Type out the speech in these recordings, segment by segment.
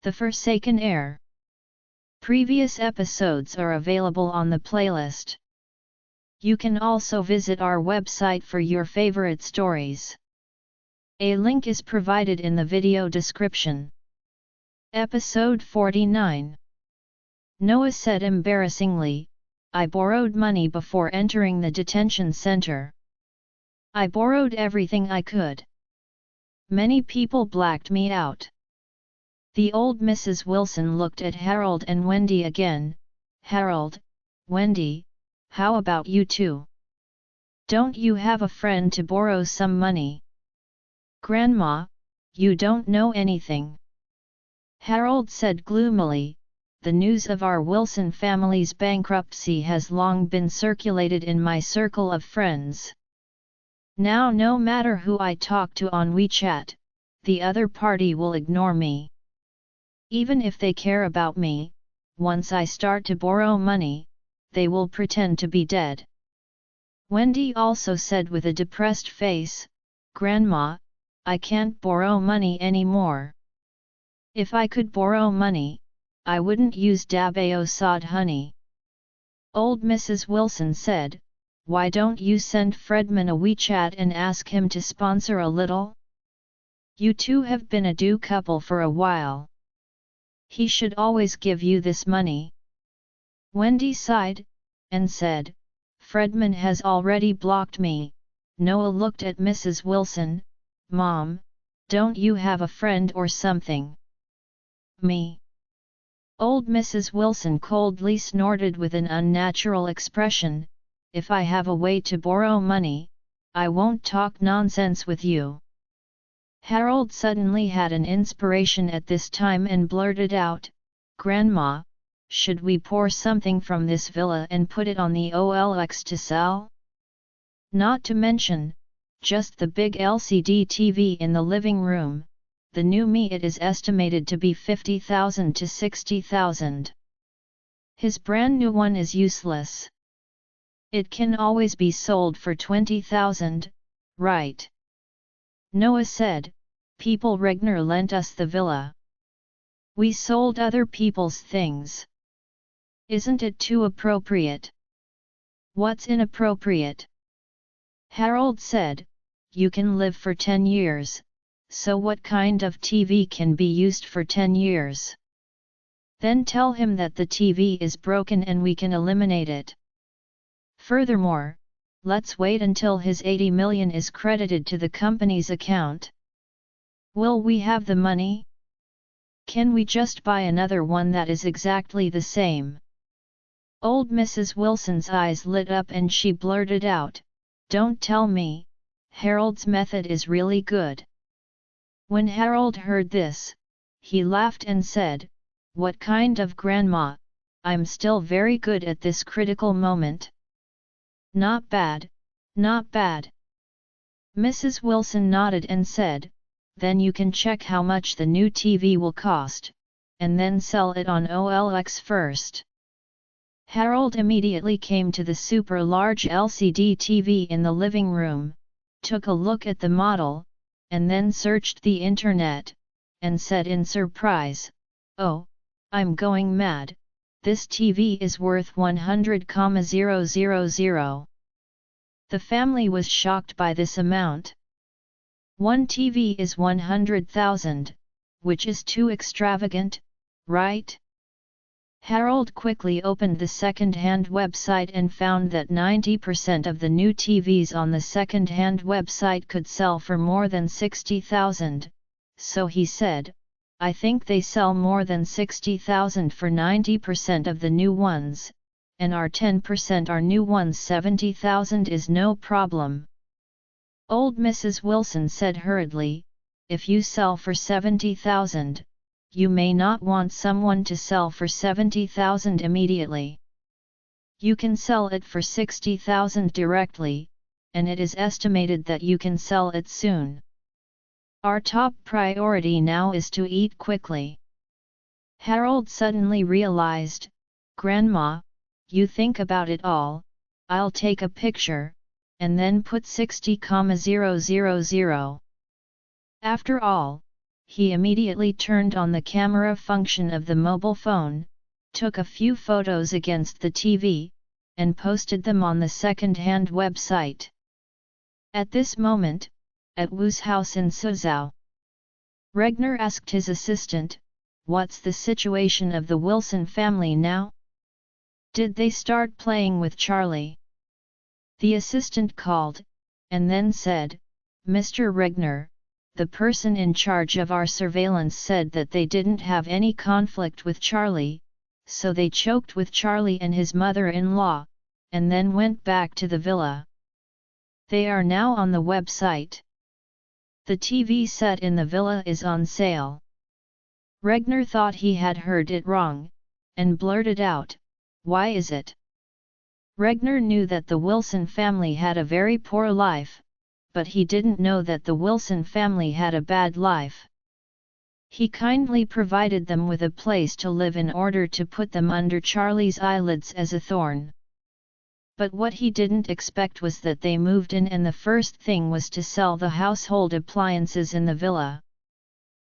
The Forsaken Heir. Previous episodes are available on the playlist. You can also visit our website for your favorite stories. A link is provided in the video description. Episode 49. Noah said embarrassingly, "I borrowed money before entering the detention center. I borrowed everything I could. Many people blacked me out." The old Mrs. Wilson looked at Harold and Wendy again. "Harold, Wendy, how about you two? Don't you have a friend to borrow some money?" "Grandma, you don't know anything," Harold said gloomily. "The news of our Wilson family's bankruptcy has long been circulated in my circle of friends. Now no matter who I talk to on WeChat, the other party will ignore me. Even if they care about me, once I start to borrow money, they will pretend to be dead." Wendy also said with a depressed face, "Grandma, I can't borrow money anymore. If I could borrow money, I wouldn't use Dabao sod honey." Old Mrs. Wilson said, "Why don't you send Fredman a WeChat and ask him to sponsor a little? You two have been a do couple for a while. He should always give you this money." Wendy sighed, and said, "Fredman has already blocked me." Noah looked at Mrs. Wilson. "Mom, don't you have a friend or something?" "Me?" Old Mrs. Wilson coldly snorted with an unnatural expression. "If I have a way to borrow money, I won't talk nonsense with you." Harold suddenly had an inspiration at this time and blurted out, "Grandma, should we pour something from this villa and put it on the OLX to sell? Not to mention, just the big LCD TV in the living room, the new me it is estimated to be 50,000 to 60,000. His brand new one is useless. It can always be sold for 20,000, right?" Noah said, "People Regner lent us the villa. We sold other people's things. Isn't it too appropriate?" "What's inappropriate?" Harold said, "You can live for 10 years, so what kind of TV can be used for 10 years? Then tell him that the TV is broken and we can eliminate it. Furthermore, let's wait until his 80 million is credited to the company's account. Will we have the money? Can we just buy another one that is exactly the same?" Old Mrs. Wilson's eyes lit up and she blurted out, "Don't tell me, Harold's method is really good." When Harold heard this, he laughed and said, "What kind of grandma? I'm still very good at this critical moment." "Not bad, not bad." Mrs. Wilson nodded and said, "Then you can check how much the new TV will cost, and then sell it on OLX first." Harold immediately came to the super large LCD TV in the living room, took a look at the model, and then searched the internet, and said in surprise, "Oh, I'm going mad, this TV is worth 100,000. The family was shocked by this amount. One TV is 100,000, which is too extravagant, right? Harold quickly opened the second-hand website and found that 90% of the new TVs on the second-hand website could sell for more than 60,000, so he said, "I think they sell more than 60,000 for 90% of the new ones, and our 10% are new ones. 70,000 is no problem." Old Mrs. Wilson said hurriedly, "If you sell for 70,000, you may not want someone to sell for 70,000 immediately. You can sell it for 60,000 directly, and it is estimated that you can sell it soon. Our top priority now is to eat quickly." Harold suddenly realized, "Grandma, you think about it all, I'll take a picture, and then put 60,000. After all, he immediately turned on the camera function of the mobile phone, took a few photos against the TV, and posted them on the second-hand website. At this moment, at Wu's house in Suzhou, Regner asked his assistant, "What's the situation of the Wilson family now? Did they start playing with Charlie?" The assistant called, and then said, "Mr. Regner, the person in charge of our surveillance said that they didn't have any conflict with Charlie, so they choked with Charlie and his mother-in-law, and then went back to the villa. They are now on the website. The TV set in the villa is on sale." Regner thought he had heard it wrong, and blurted out, "Why is it?" Regner knew that the Wilson family had a very poor life, but he didn't know that the Wilson family had a bad life. He kindly provided them with a place to live in order to put them under Charlie's eyelids as a thorn. But what he didn't expect was that they moved in and the first thing was to sell the household appliances in the villa.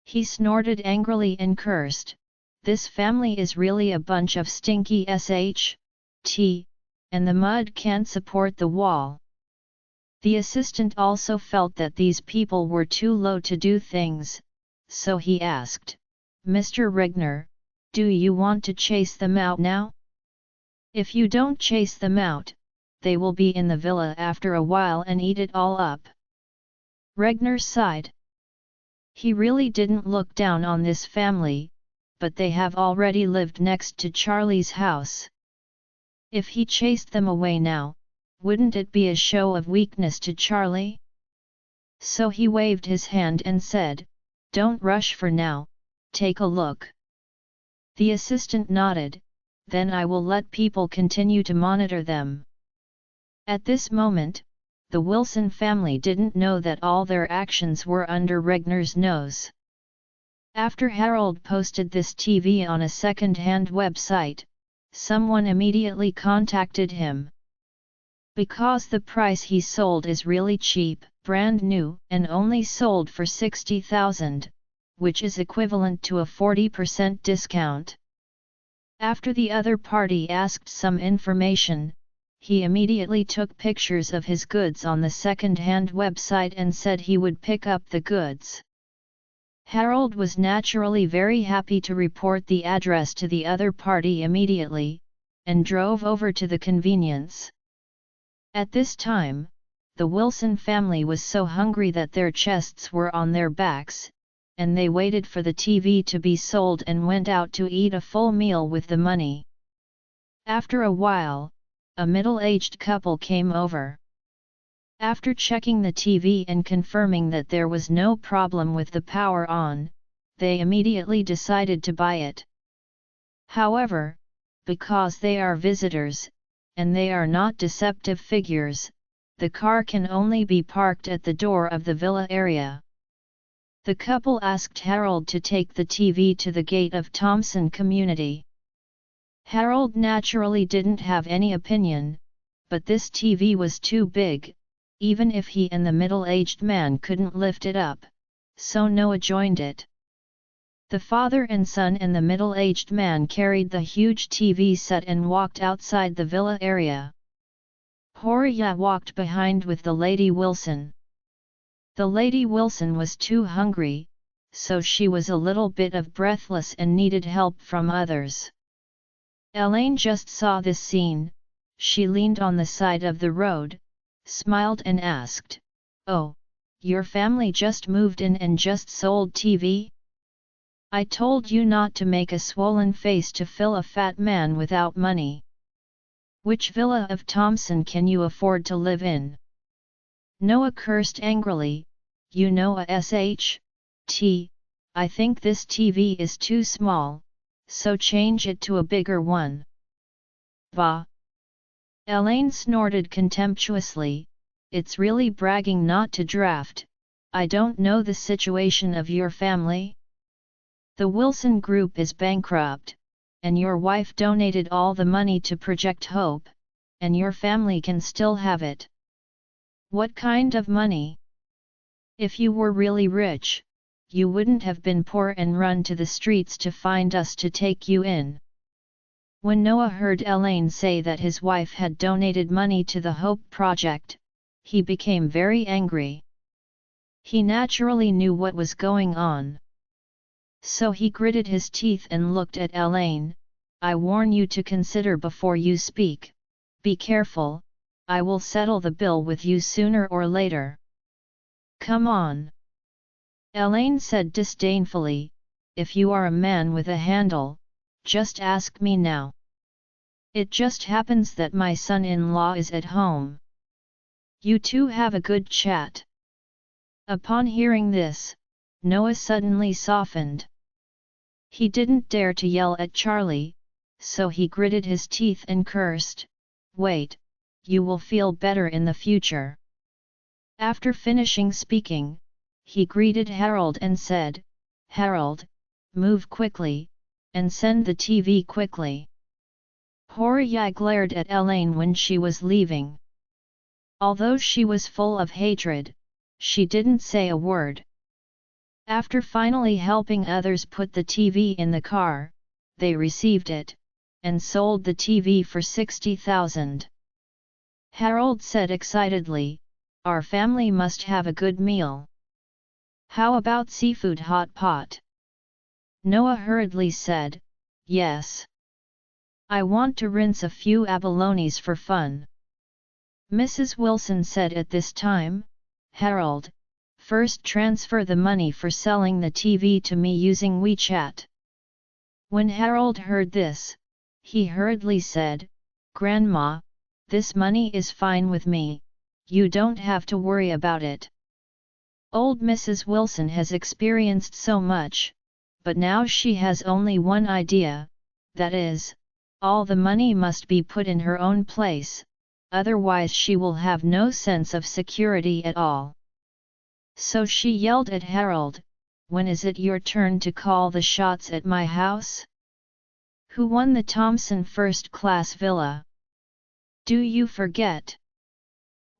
He snorted angrily and cursed, "This family is really a bunch of stinky SHT, and the mud can't support the wall." The assistant also felt that these people were too low to do things, so he asked, "Mr. Regner, do you want to chase them out now? If you don't chase them out, they will be in the villa after a while and eat it all up." Regner sighed. He really didn't look down on this family, but they have already lived next to Charlie's house. If he chased them away now, wouldn't it be a show of weakness to Charlie? So he waved his hand and said, "Don't rush for now, take a look." The assistant nodded, "Then I will let people continue to monitor them." At this moment, the Wilson family didn't know that all their actions were under Regner's nose. After Harold posted this TV on a second-hand website, someone immediately contacted him. Because the price he sold is really cheap, brand new, and only sold for 60,000, which is equivalent to a 40% discount. After the other party asked some information, he immediately took pictures of his goods on the second-hand website and said he would pick up the goods. Harold was naturally very happy to report the address to the other party immediately, and drove over to the convenience. At this time, the Wilson family was so hungry that their chests were on their backs, and they waited for the TV to be sold and went out to eat a full meal with the money. After a while, a middle-aged couple came over. After checking the TV and confirming that there was no problem with the power on, they immediately decided to buy it. However, because they are visitors, and they are not deceptive figures, the car can only be parked at the door of the villa area. The couple asked Harold to take the TV to the gate of Thompson community. Harold naturally didn't have any opinion, but this TV was too big, even if he and the middle-aged man couldn't lift it up, so Noah joined it. The father and son and the middle-aged man carried the huge TV set and walked outside the villa area. Horia walked behind with the Lady Wilson. The Lady Wilson was too hungry, so she was a little bit of breathless and needed help from others. Elaine just saw this scene. She leaned on the side of the road, smiled and asked, "Oh, your family just moved in and just sold TV? I told you not to make a swollen face to fill a fat man without money. Which villa of Thompson can you afford to live in?" Noah cursed angrily, "You know a SHT, I think this TV is too small, so change it to a bigger one." "Bah!" Elaine snorted contemptuously, "It's really bragging not to draft. I don't know the situation of your family. The Wilson Group is bankrupt, and your wife donated all the money to Project Hope, and your family can still have it." "What kind of money? If you were really rich, you wouldn't have been poor and run to the streets to find us to take you in." When Noah heard Elaine say that his wife had donated money to the Hope Project, he became very angry. He naturally knew what was going on. So he gritted his teeth and looked at Elaine. "I warn you to consider before you speak. Be careful, I will settle the bill with you sooner or later." "Come on," Elaine said disdainfully, "if you are a man with a handle, just ask me now. It just happens that my son-in-law is at home. You two have a good chat." Upon hearing this, Noah suddenly softened. He didn't dare to yell at Charlie, so he gritted his teeth and cursed, "Wait, you will feel better in the future." After finishing speaking, he greeted Harold and said, "Harold, move quickly, and send the TV quickly." Horia glared at Elaine when she was leaving. Although she was full of hatred, she didn't say a word. After finally helping others put the TV in the car, they received it, and sold the TV for 60,000. Harold said excitedly, "Our family must have a good meal. How about seafood hot pot?" Noah hurriedly said, "Yes. I want to rinse a few abalones for fun." Mrs. Wilson said at this time, "Harold, first transfer the money for selling the TV to me using WeChat." When Harold heard this, he hurriedly said, "Grandma, this money is fine with me, you don't have to worry about it." Old Mrs. Wilson has experienced so much, but now she has only one idea, that is, all the money must be put in her own place, otherwise she will have no sense of security at all. So she yelled at Harold, "When is it your turn to call the shots at my house? Who won the Thompson first-class villa? Do you forget?"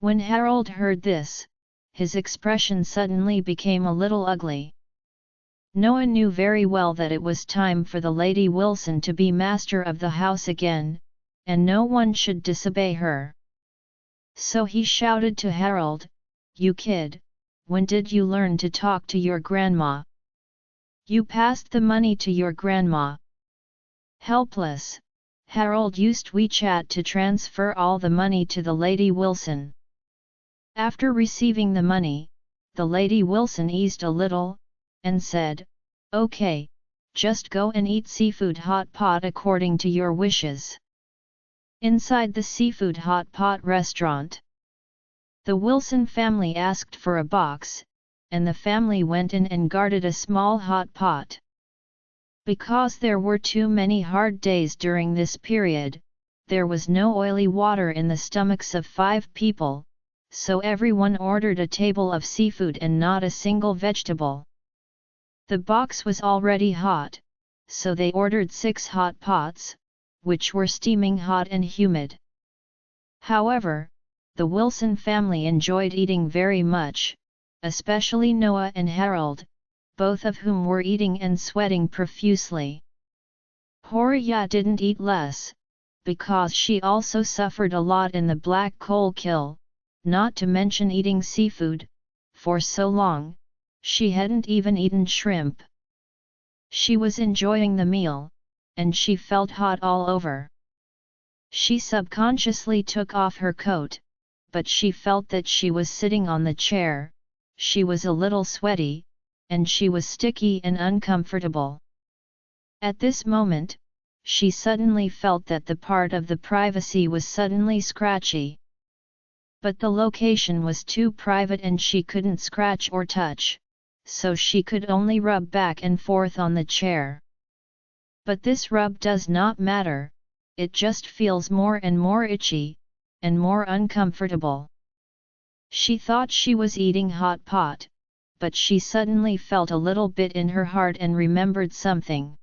When Harold heard this, his expression suddenly became a little ugly. Noah knew very well that it was time for the Lady Wilson to be master of the house again, and no one should disobey her. So he shouted to Harold, "You kid, when did you learn to talk to your grandma? You passed the money to your grandma." Helpless, Harold used WeChat to transfer all the money to the Lady Wilson. After receiving the money, the Lady Wilson eased a little, and said, "Okay, just go and eat seafood hot pot according to your wishes." Inside the seafood hot pot restaurant, the Wilson family asked for a box, and the family went in and guarded a small hot pot. Because there were too many hard days during this period, there was no oily water in the stomachs of 5 people, so everyone ordered a table of seafood and not a single vegetable. The box was already hot, so they ordered 6 hot pots, which were steaming hot and humid. However, the Wilson family enjoyed eating very much, especially Noah and Harold, both of whom were eating and sweating profusely. Horia didn't eat less, because she also suffered a lot in the black coal kill, not to mention eating seafood, for so long, she hadn't even eaten shrimp. She was enjoying the meal, and she felt hot all over. She subconsciously took off her coat, but she felt that she was sitting on the chair, she was a little sweaty, and she was sticky and uncomfortable. At this moment, she suddenly felt that the part of the privacy was suddenly scratchy. But the location was too private and she couldn't scratch or touch, so she could only rub back and forth on the chair. But this rub does not matter, it just feels more and more itchy, and more uncomfortable. She thought she was eating hot pot, but she suddenly felt a little bit in her heart and remembered something.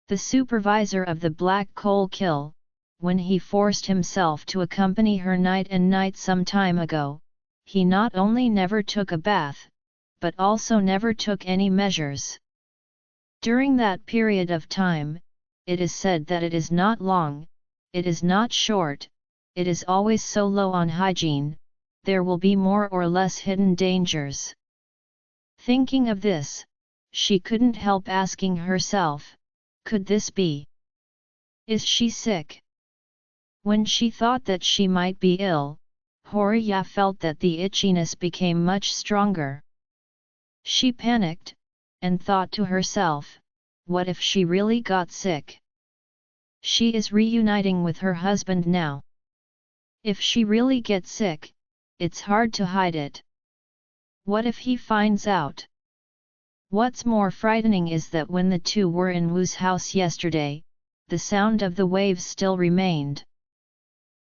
The supervisor of the black coal kill, when he forced himself to accompany her night and night some time ago, he not only never took a bath, but also never took any measures. During that period of time, it is said that it is not long, it is not short, it is always so low on hygiene, there will be more or less hidden dangers. Thinking of this, she couldn't help asking herself, could this be? Is she sick? When she thought that she might be ill, Horia felt that the itchiness became much stronger. She panicked, and thought to herself, what if she really got sick? She is reuniting with her husband now. If she really gets sick, it's hard to hide it. What if he finds out? What's more frightening is that when the two were in Wu's house yesterday, the sound of the waves still remained.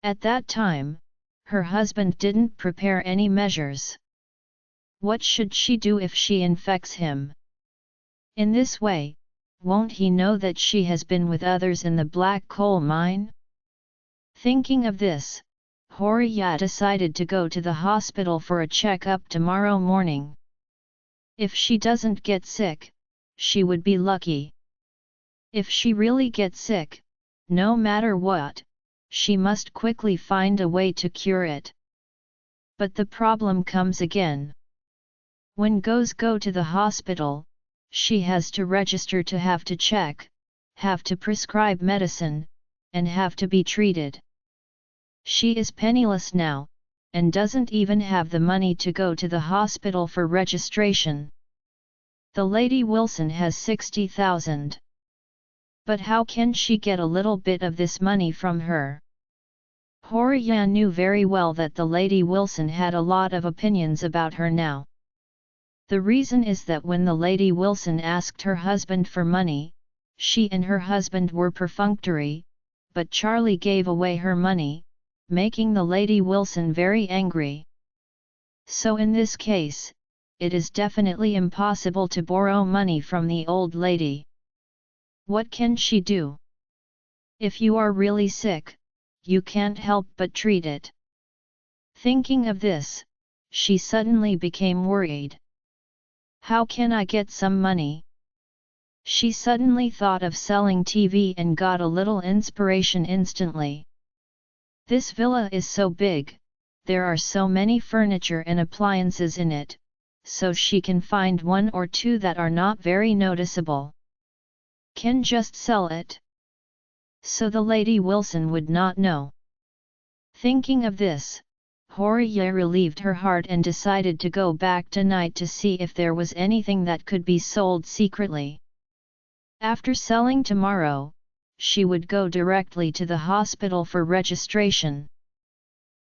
At that time, her husband didn't prepare any measures. What should she do if she infects him? In this way, won't he know that she has been with others in the black coal mine? Thinking of this, Horia decided to go to the hospital for a checkup tomorrow morning. If she doesn't get sick, she would be lucky. If she really gets sick, no matter what, she must quickly find a way to cure it. But the problem comes again. When go to the hospital, she has to register to have to check, have to prescribe medicine, and have to be treated. She is penniless now, and doesn't even have the money to go to the hospital for registration. The Lady Wilson has 60,000. But how can she get a little bit of this money from her? Horia knew very well that the Lady Wilson had a lot of opinions about her now. The reason is that when the Lady Wilson asked her husband for money, she and her husband were perfunctory, but Charlie gave away her money, making the Lady Wilson very angry. So in this case, it is definitely impossible to borrow money from the old lady. What can she do? If you are really sick, you can't help but treat it. Thinking of this, she suddenly became worried. How can I get some money? She suddenly thought of selling TV and got a little inspiration instantly. This villa is so big, there are so many furniture and appliances in it, so she can find one or two that are not very noticeable. Can just sell it. So the Lady Wilson would not know. Thinking of this, Horia relieved her heart and decided to go back tonight to see if there was anything that could be sold secretly. After selling tomorrow, she would go directly to the hospital for registration.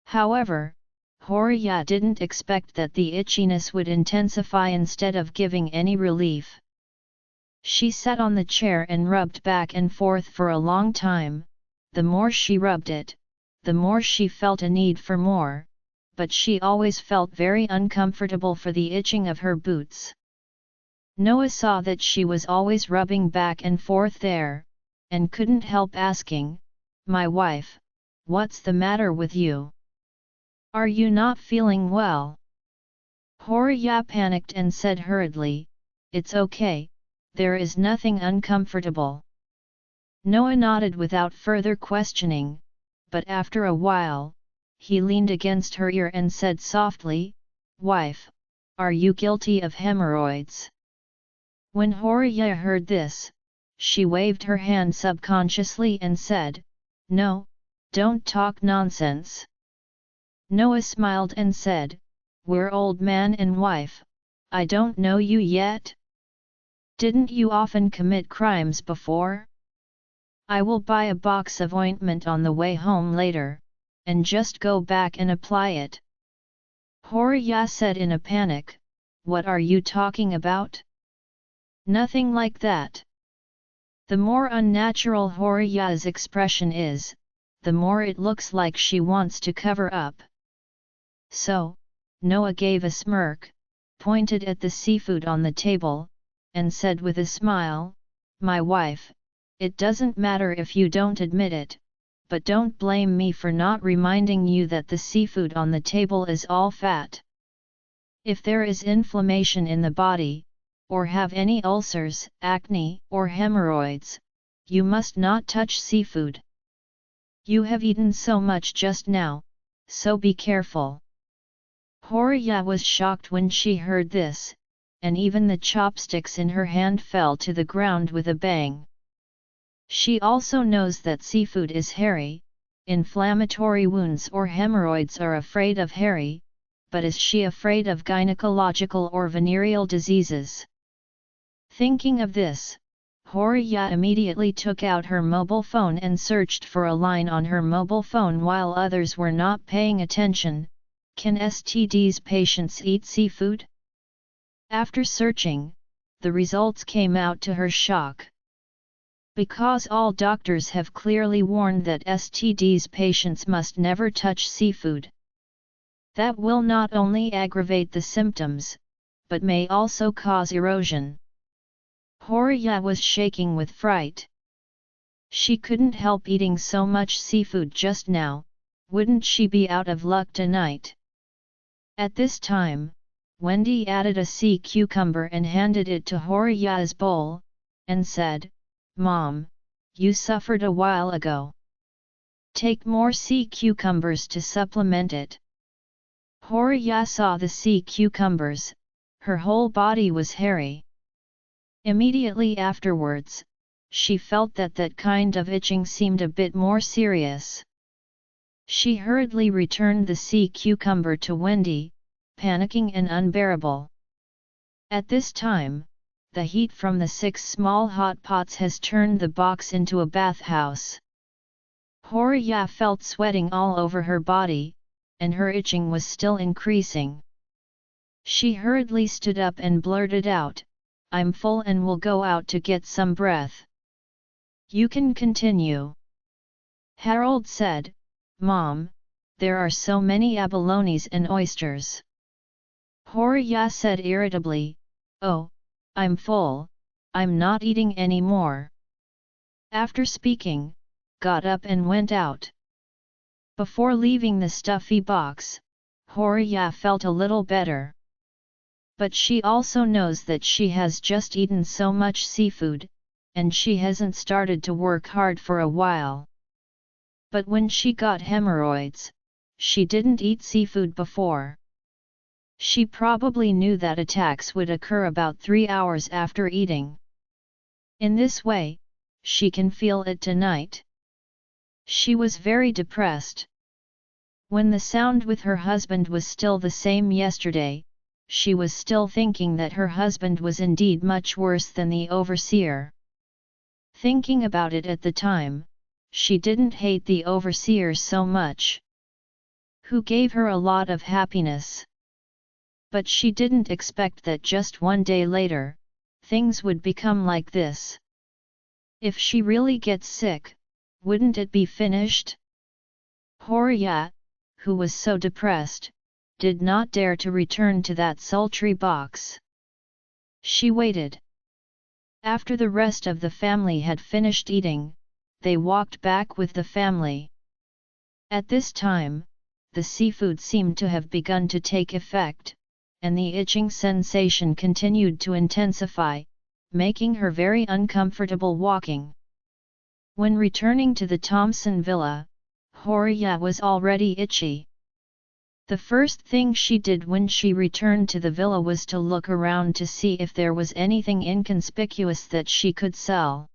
However, Horia didn't expect that the itchiness would intensify instead of giving any relief. She sat on the chair and rubbed back and forth for a long time. The more she rubbed it, the more she felt a need for more, but she always felt very uncomfortable for the itching of her boots. Noah saw that she was always rubbing back and forth there, and couldn't help asking, "My wife, what's the matter with you? Are you not feeling well?" Horia panicked and said hurriedly, "It's okay, there is nothing uncomfortable." Noah nodded without further questioning, but after a while, he leaned against her ear and said softly, "Wife, are you guilty of hemorrhoids?" When Horia heard this, she waved her hand subconsciously and said, "No, don't talk nonsense." Noah smiled and said, "We're old man and wife, I don't know you yet. Didn't you often commit crimes before? I will buy a box of ointment on the way home later, and just go back and apply it." Horia said in a panic, "What are you talking about? Nothing like that." The more unnatural Horia's expression is, the more it looks like she wants to cover up. So, Noah gave a smirk, pointed at the seafood on the table, and said with a smile, "My wife, it doesn't matter if you don't admit it, but don't blame me for not reminding you that the seafood on the table is all fat. If there is inflammation in the body, or have any ulcers, acne, or hemorrhoids, you must not touch seafood. You have eaten so much just now, so be careful. Horia was shocked when she heard this, and even the chopsticks in her hand fell to the ground with a bang. She also knows that seafood is hairy, inflammatory wounds or hemorrhoids are afraid of hairy, but is she afraid of gynecological or venereal diseases? Thinking of this, Horia immediately took out her mobile phone and searched for a line on her mobile phone while others were not paying attention. Can STDs patients eat seafood? After searching, the results came out to her shock. Because all doctors have clearly warned that STDs patients must never touch seafood. That will not only aggravate the symptoms, but may also cause erosion. Horia was shaking with fright. She couldn't help eating so much seafood just now, wouldn't she be out of luck tonight? At this time, Wendy added a sea cucumber and handed it to Horia's bowl, and said, "Mom, you suffered a while ago. Take more sea cucumbers to supplement it." Horia saw the sea cucumbers, her whole body was hairy. Immediately afterwards, she felt that that kind of itching seemed a bit more serious. She hurriedly returned the sea cucumber to Wendy, panicking and unbearable. At this time, the heat from the 6 small hot pots has turned the box into a bathhouse. Horia felt sweating all over her body, and her itching was still increasing. She hurriedly stood up and blurted out, "I'm full and will go out to get some breath." "You can continue." Harold said, "Mom, there are so many abalones and oysters." Horia said irritably, "Oh, I'm full, I'm not eating any more." After speaking, got up and went out. Before leaving the stuffy box, Horia felt a little better. But she also knows that she has just eaten so much seafood, and she hasn't started to work hard for a while. But when she got hemorrhoids, she didn't eat seafood before. She probably knew that attacks would occur about 3 hours after eating. In this way, she can feel it tonight. She was very depressed. When the sound with her husband was still the same yesterday, she was still thinking that her husband was indeed much worse than the overseer. Thinking about it at the time, she didn't hate the overseer so much. Who gave her a lot of happiness. But she didn't expect that just one day later, things would become like this. If she really gets sick, wouldn't it be finished? Horia, who was so depressed, did not dare to return to that sultry box. She waited. After the rest of the family had finished eating, they walked back with the family. At this time, the seafood seemed to have begun to take effect, and the itching sensation continued to intensify, making her very uncomfortable walking. When returning to the Thompson villa, Horia was already itchy. The first thing she did when she returned to the villa was to look around to see if there was anything inconspicuous that she could sell.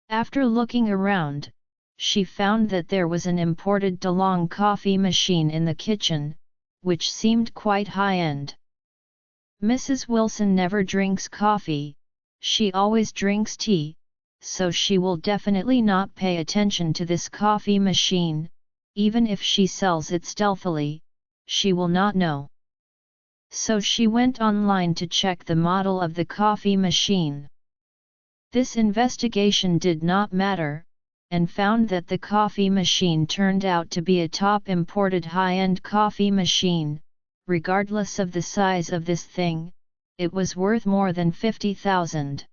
After looking around, she found that there was an imported DeLong coffee machine in the kitchen, which seemed quite high-end. Mrs. Wilson never drinks coffee, she always drinks tea, so she will definitely not pay attention to this coffee machine, even if she sells it stealthily. She will not know. So she went online to check the model of the coffee machine. This investigation did not matter, and found that the coffee machine turned out to be a top imported high-end coffee machine. Regardless of the size of this thing, it was worth more than 50,000.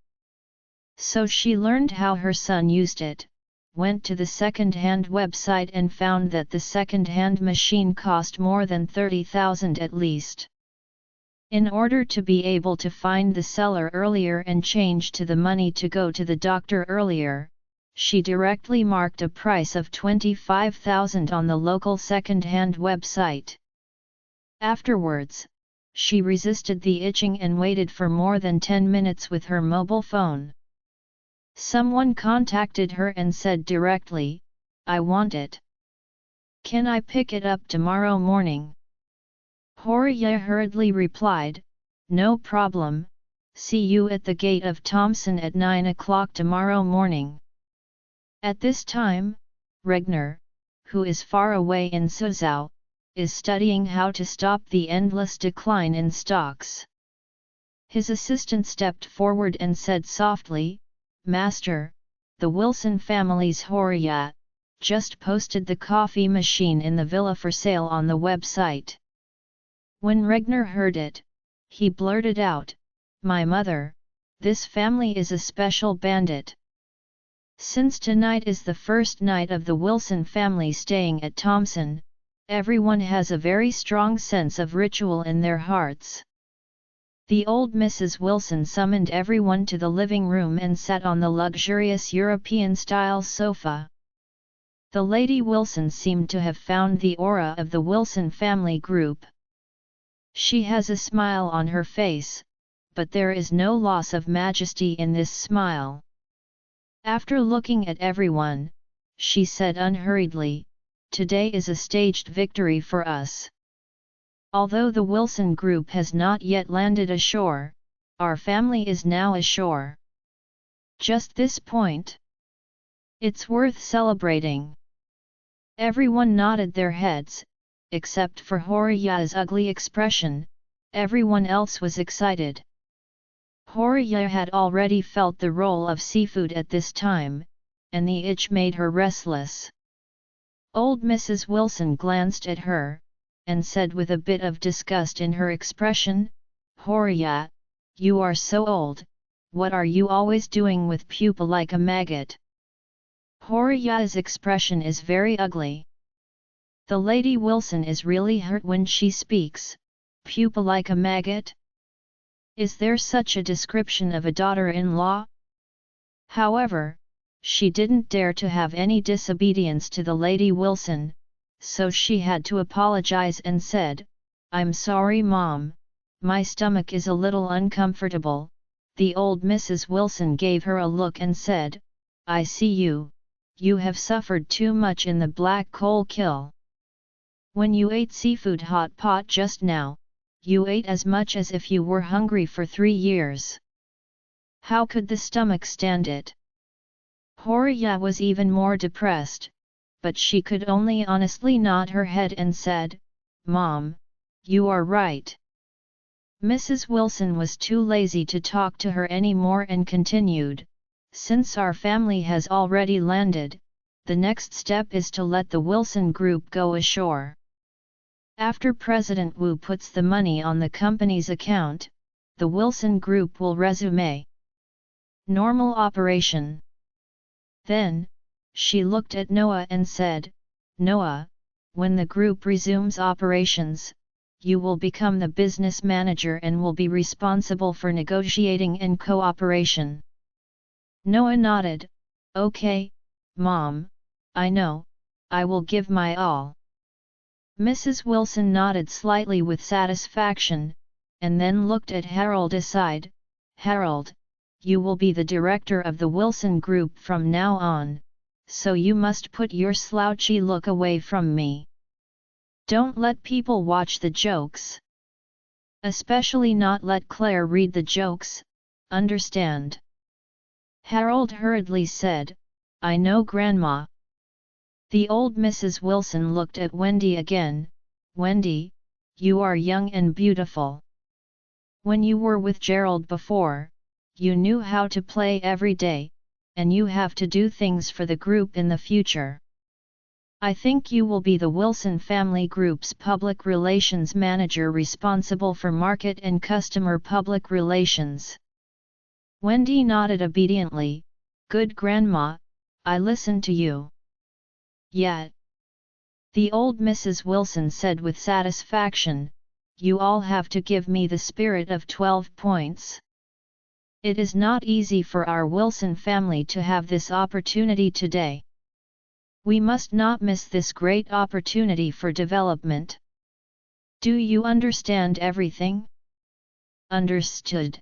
So she learned how her son used it, went to the second-hand website and found that the second-hand machine cost more than 30,000 at least. In order to be able to find the seller earlier and change to the money to go to the doctor earlier, she directly marked a price of 25,000 on the local second-hand website. Afterwards, she resisted the itching and waited for more than 10 minutes with her mobile phone. Someone contacted her and said directly, "I want it. Can I pick it up tomorrow morning?" Horia hurriedly replied, "No problem, see you at the gate of Thompson at 9 o'clock tomorrow morning." At this time, Regner, who is far away in Suzhou, is studying how to stop the endless decline in stocks. His assistant stepped forward and said softly, "Master, the Wilson family's Horia just posted the coffee machine in the villa for sale on the website." When Regner heard it, he blurted out, "My mother, this family is a special bandit. Since tonight is the first night of the Wilson family staying at Thompson, everyone has a very strong sense of ritual in their hearts." The old Mrs. Wilson summoned everyone to the living room and sat on the luxurious European-style sofa. The Lady Wilson seemed to have found the aura of the Wilson family group. She has a smile on her face, but there is no loss of majesty in this smile. After looking at everyone, she said unhurriedly, "Today is a staged victory for us. Although the Wilson group has not yet landed ashore, our family is now ashore. Just this point. It's worth celebrating." Everyone nodded their heads, except for Horiya's ugly expression. Everyone else was excited. Horiya had already felt the roll of seafood at this time, and the itch made her restless. Old Mrs. Wilson glanced at her, and said with a bit of disgust in her expression, "Horiya, you are so old, what are you always doing with pupa like a maggot?" Horiya's expression is very ugly. The Lady Wilson is really hurt when she speaks, pupa like a maggot? Is there such a description of a daughter-in-law? However, she didn't dare to have any disobedience to the Lady Wilson, so she had to apologize and said, "I'm sorry Mom, my stomach is a little uncomfortable." The old Mrs. Wilson gave her a look and said, "I see you have suffered too much in the black coal kill. When you ate seafood hot pot just now, you ate as much as if you were hungry for 3 years. How could the stomach stand it?" Horiya was even more depressed, but she could only honestly nod her head and said, "Mom, you are right." Mrs. Wilson was too lazy to talk to her anymore and continued, "Since our family has already landed, the next step is to let the Wilson Group go ashore. After President Wu puts the money on the company's account, the Wilson Group will resume normal operation." Then, she looked at Noah and said, "Noah, when the group resumes operations, you will become the business manager and will be responsible for negotiating and cooperation." Noah nodded, "Okay, Mom, I know, I will give my all." Mrs. Wilson nodded slightly with satisfaction, and then looked at Harold aside, "Harold, you will be the director of the Wilson Group from now on, so you must put your slouchy look away from me. Don't let people watch the jokes. Especially not let Claire read the jokes, understand?" Harold hurriedly said, "I know Grandma." The old Mrs. Wilson looked at Wendy again, "Wendy, you are young and beautiful. When you were with Gerald before, you knew how to play every day, and you have to do things for the group in the future. I think you will be the Wilson Family Group's public relations manager responsible for market and customer public relations." Wendy nodded obediently, "Good Grandma, I listen to you." "Yeah," the old Mrs. Wilson said with satisfaction, you all have to give me the spirit of 12 points. It is not easy for our Wilson family to have this opportunity today. We must not miss this great opportunity for development. Do you understand everything? Understood.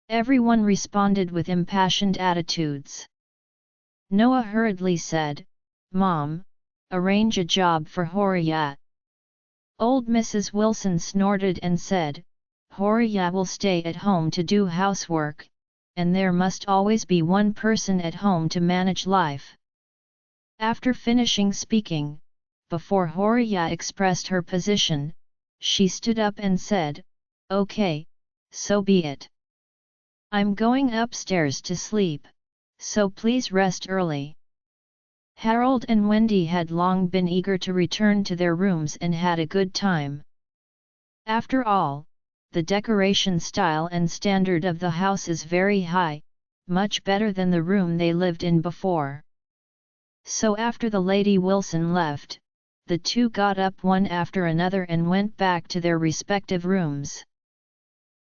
Everyone responded with impassioned attitudes. Noah hurriedly said, Mom, arrange a job for Horia. Old Mrs. Wilson snorted and said, Horia will stay at home to do housework, and there must always be one person at home to manage life. After finishing speaking, before Horia expressed her position, she stood up and said, Okay, so be it. I'm going upstairs to sleep, so please rest early. Harold and Wendy had long been eager to return to their rooms and had a good time. After all, the decoration style and standard of the house is very high, much better than the room they lived in before. So after the Lady Wilson left, the two got up one after another and went back to their respective rooms.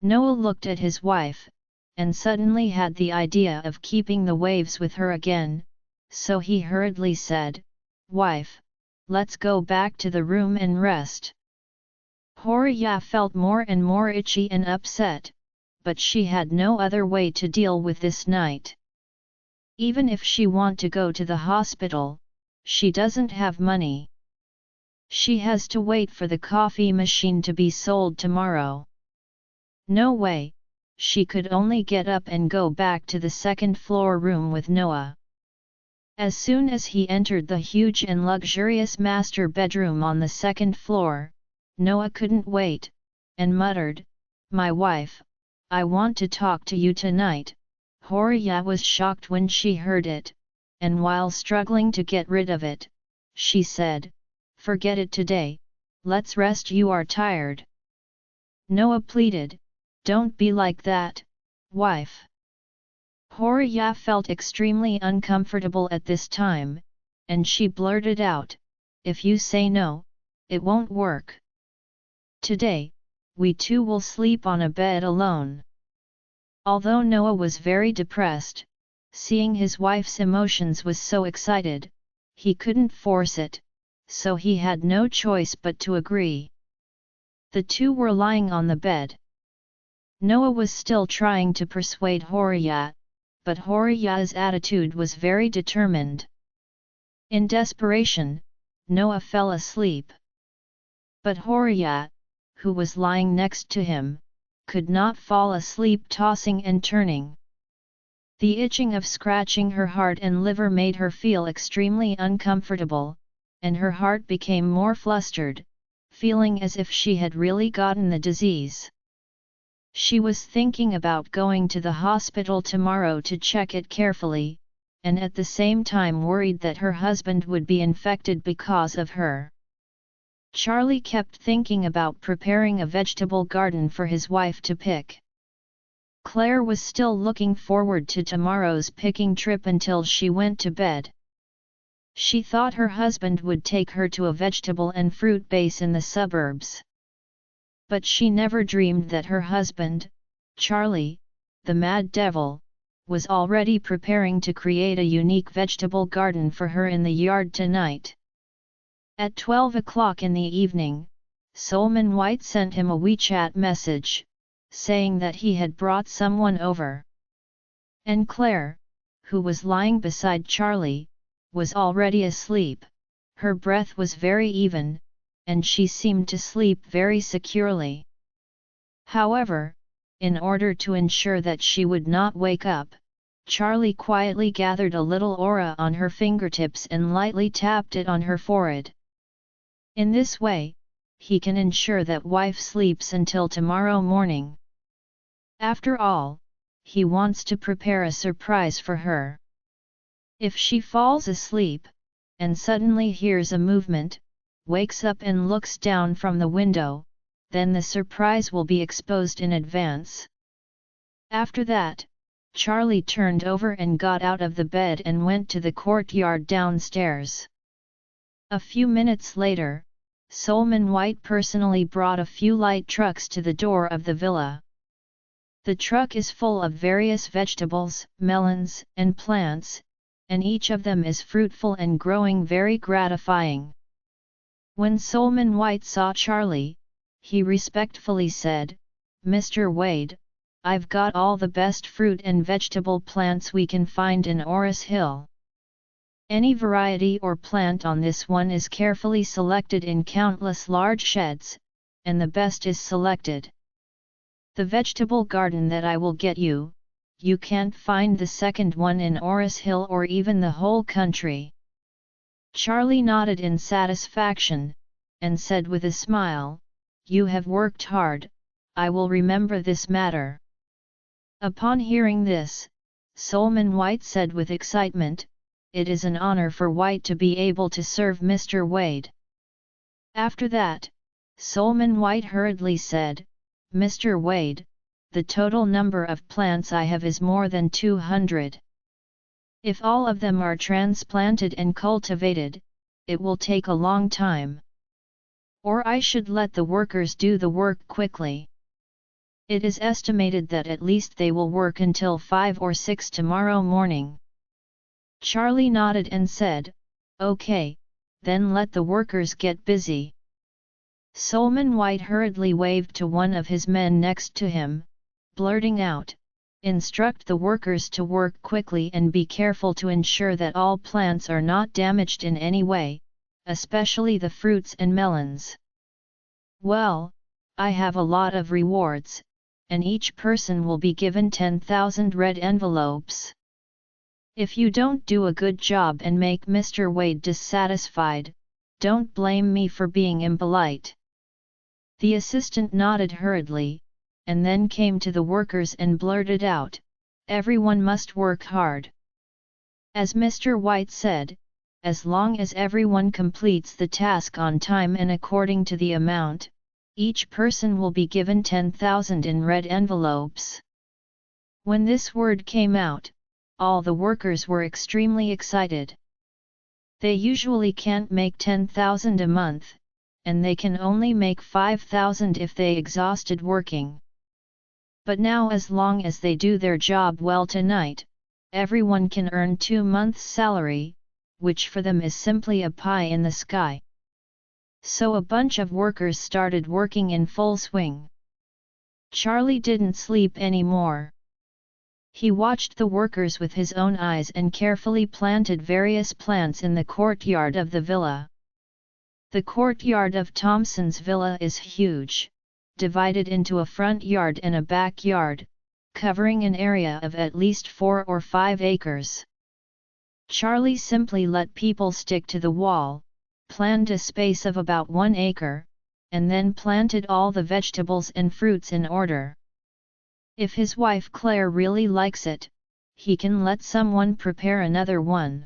Noah looked at his wife, and suddenly had the idea of keeping the waves with her again, so he hurriedly said, Wife, let's go back to the room and rest. Horia felt more and more itchy and upset, but she had no other way to deal with this night. Even if she want to go to the hospital, she doesn't have money. She has to wait for the coffee machine to be sold tomorrow. No way, she could only get up and go back to the second-floor room with Noah. As soon as he entered the huge and luxurious master bedroom on the second floor, Noah couldn't wait, and muttered, My wife, I want to talk to you tonight. Horia was shocked when she heard it, and while struggling to get rid of it, she said, Forget it today, let's rest, you are tired. Noah pleaded, Don't be like that, wife. Horia felt extremely uncomfortable at this time, and she blurted out, If you say no, it won't work. Today, we two will sleep on a bed alone. Although Noah was very depressed, seeing his wife's emotions was so excited, he couldn't force it, so he had no choice but to agree. The two were lying on the bed. Noah was still trying to persuade Horia, but Horia's attitude was very determined. In desperation, Noah fell asleep. But Horia, who was lying next to him, could not fall asleep, tossing and turning. The itching of scratching her heart and liver made her feel extremely uncomfortable, and her heart became more flustered, feeling as if she had really gotten the disease. She was thinking about going to the hospital tomorrow to check it carefully, and at the same time worried that her husband would be infected because of her. Charlie kept thinking about preparing a vegetable garden for his wife to pick. Claire was still looking forward to tomorrow's picking trip until she went to bed. She thought her husband would take her to a vegetable and fruit base in the suburbs. But she never dreamed that her husband, Charlie, the mad devil, was already preparing to create a unique vegetable garden for her in the yard tonight. At 12 o'clock in the evening, Solomon White sent him a WeChat message, saying that he had brought someone over. And Claire, who was lying beside Charlie, was already asleep. Her breath was very even, and she seemed to sleep very securely. However, in order to ensure that she would not wake up, Charlie quietly gathered a little aura on her fingertips and lightly tapped it on her forehead. In this way, he can ensure that wife sleeps until tomorrow morning. After all, he wants to prepare a surprise for her. If she falls asleep, and suddenly hears a movement, wakes up and looks down from the window, then the surprise will be exposed in advance. After that, Charlie turned over and got out of the bed and went to the courtyard downstairs. A few minutes later, Solomon White personally brought a few light trucks to the door of the villa. The truck is full of various vegetables, melons, and plants, and each of them is fruitful and growing very gratifying. When Solomon White saw Charlie, he respectfully said, "Mr. Wade, I've got all the best fruit and vegetable plants we can find in Oris Hill. Any variety or plant on this one is carefully selected in countless large sheds, and the best is selected. The vegetable garden that I will get you, you can't find the second one in Oris Hill or even the whole country." Charlie nodded in satisfaction, and said with a smile, "You have worked hard, I will remember this matter." Upon hearing this, Solomon White said with excitement, "It is an honor for White to be able to serve Mr. Wade." After that, Solomon White hurriedly said, "Mr. Wade, the total number of plants I have is more than 200. If all of them are transplanted and cultivated, it will take a long time. Or I should let the workers do the work quickly. It is estimated that at least they will work until 5 or 6 tomorrow morning." Charlie nodded and said, "Okay, then let the workers get busy." Solomon White hurriedly waved to one of his men next to him, blurting out, "Instruct the workers to work quickly and be careful to ensure that all plants are not damaged in any way, especially the fruits and melons. Well, I have a lot of rewards, and each person will be given 10,000 red envelopes. If you don't do a good job and make Mr. Wade dissatisfied, don't blame me for being impolite." The assistant nodded hurriedly, and then came to the workers and blurted out, "Everyone must work hard. As Mr. White said, as long as everyone completes the task on time and according to the amount, each person will be given 10,000 in red envelopes." When this word came out, all the workers were extremely excited. They usually can't make 10,000 a month, and they can only make 5,000 if they exhausted working. But now, as long as they do their job well tonight, everyone can earn 2 months' salary, which for them is simply a pie in the sky. So a bunch of workers started working in full swing. Charlie didn't sleep anymore. He watched the workers with his own eyes and carefully planted various plants in the courtyard of the villa. The courtyard of Thompson's villa is huge, divided into a front yard and a backyard, covering an area of at least 4 or 5 acres. Charlie simply let people stick to the wall, planned a space of about 1 acre, and then planted all the vegetables and fruits in order. If his wife Claire really likes it, he can let someone prepare another one.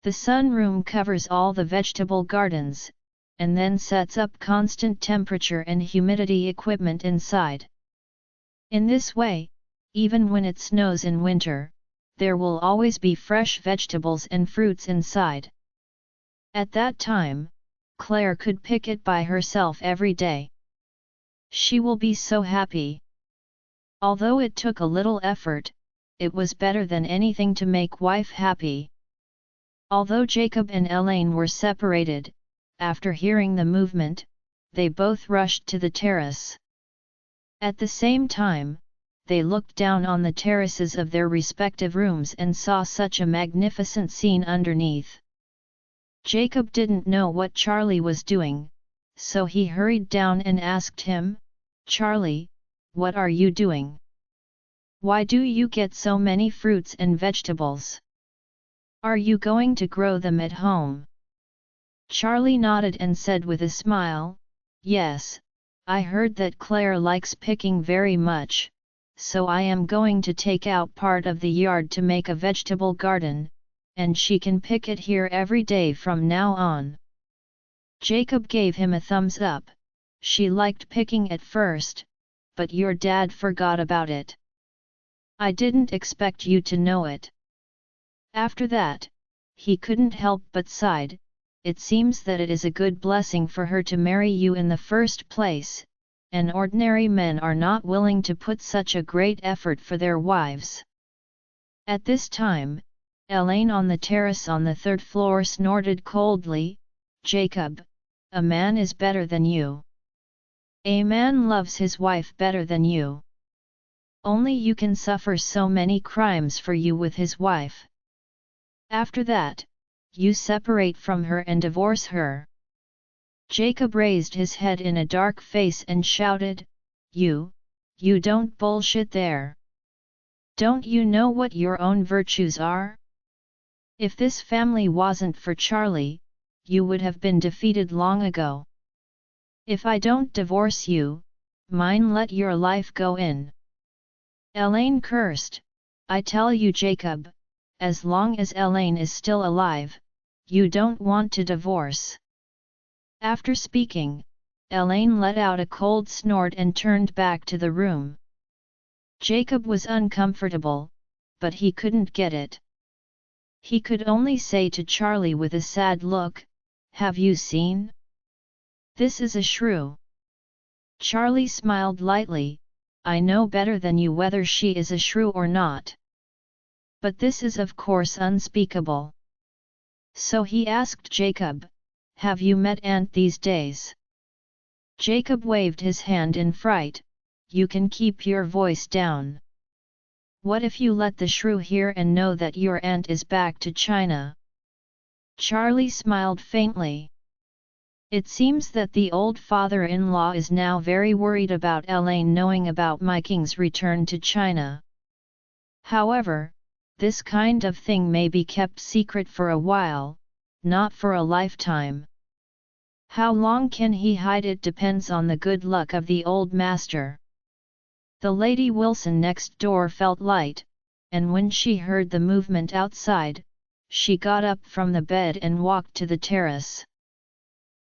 The sunroom covers all the vegetable gardens, and then sets up constant temperature and humidity equipment inside. In this way, even when it snows in winter, there will always be fresh vegetables and fruits inside. At that time, Claire could pick it by herself every day. She will be so happy. Although it took a little effort, it was better than anything to make wife happy. Although Jacob and Elaine were separated, after hearing the movement, they both rushed to the terrace. At the same time, they looked down on the terraces of their respective rooms and saw such a magnificent scene underneath. Jacob didn't know what Charlie was doing, so he hurried down and asked him, "Charlie, what are you doing? Why do you get so many fruits and vegetables? Are you going to grow them at home?" Charlie nodded and said with a smile, "Yes, I heard that Claire likes picking very much, so I am going to take out part of the yard to make a vegetable garden, and she can pick it here every day from now on." Jacob gave him a thumbs up. "She liked picking at first, but your dad forgot about it. I didn't expect you to know it." After that, he couldn't help but sighed, it seems that it is a good blessing for her to marry you in the first place, and ordinary men are not willing to put such a great effort for their wives." At this time, Elaine on the terrace on the third floor snorted coldly, "Jacob, a man is better than you. A man loves his wife better than you. Only you can suffer so many crimes for you with his wife. After that, you separate from her and divorce her." Jacob raised his head in a dark face and shouted, You don't bullshit there. Don't you know what your own virtues are? If this family wasn't for Charlie, you would have been defeated long ago. If I don't divorce you, mine let your life go in." Elaine cursed, "I tell you, Jacob, as long as Elaine is still alive, you don't want to divorce." After speaking, Elaine let out a cold snort and turned back to the room. Jacob was uncomfortable, but he couldn't get it. He could only say to Charlie with a sad look, "Have you seen? This is a shrew." Charlie smiled lightly, "I know better than you whether she is a shrew or not. But this is of course unspeakable." So he asked Jacob, "Have you met Aunt these days?" Jacob waved his hand in fright, "You can keep your voice down. What if you let the shrew hear and know that your aunt is back to China?" Charlie smiled faintly. It seems that the old father-in-law is now very worried about Elaine knowing about Miking's return to China. However, this kind of thing may be kept secret for a while, not for a lifetime. How long can he hide it depends on the good luck of the old master. The Lady Wilson next door felt light, and when she heard the movement outside, she got up from the bed and walked to the terrace.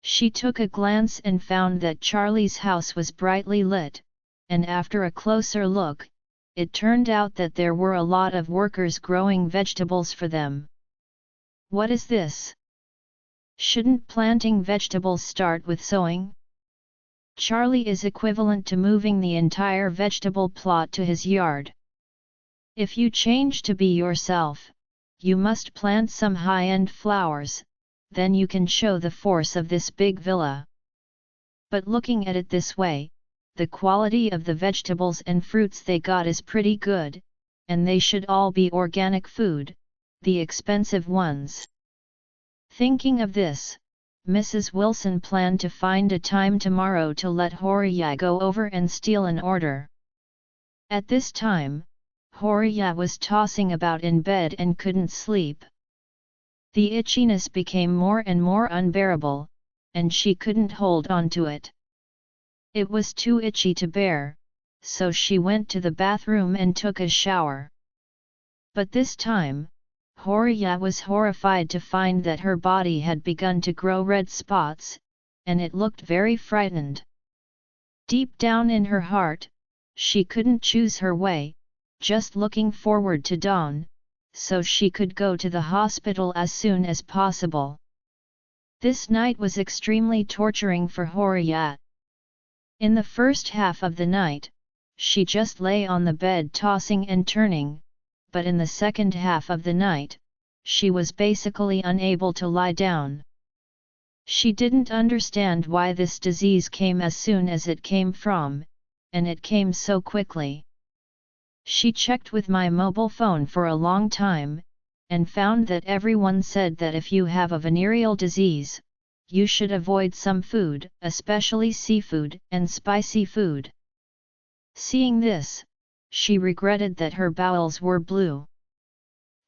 She took a glance and found that Charlie's house was brightly lit, and after a closer look, it turned out that there were a lot of workers growing vegetables for them. "What is this? Shouldn't planting vegetables start with sowing?" Charlie is equivalent to moving the entire vegetable plot to his yard. If you change to be yourself, you must plant some high-end flowers, then you can show the force of this big villa. But looking at it this way, the quality of the vegetables and fruits they got is pretty good, and they should all be organic food, the expensive ones. Thinking of this, Mrs. Wilson planned to find a time tomorrow to let Horia go over and steal an order. At this time, Horia was tossing about in bed and couldn't sleep. The itchiness became more and more unbearable, and she couldn't hold on to it. It was too itchy to bear, so she went to the bathroom and took a shower. But this time, Horia was horrified to find that her body had begun to grow red spots, and it looked very frightened. Deep down in her heart, she couldn't choose her way, just looking forward to dawn, so she could go to the hospital as soon as possible. This night was extremely torturing for Horia. In the first half of the night, she just lay on the bed tossing and turning, but in the second half of the night, she was basically unable to lie down. She didn't understand why this disease came as soon as it came from, and it came so quickly. She checked with my mobile phone for a long time, and found that everyone said that if you have a venereal disease, you should avoid some food, especially seafood and spicy food. Seeing this, she regretted that her bowels were blue.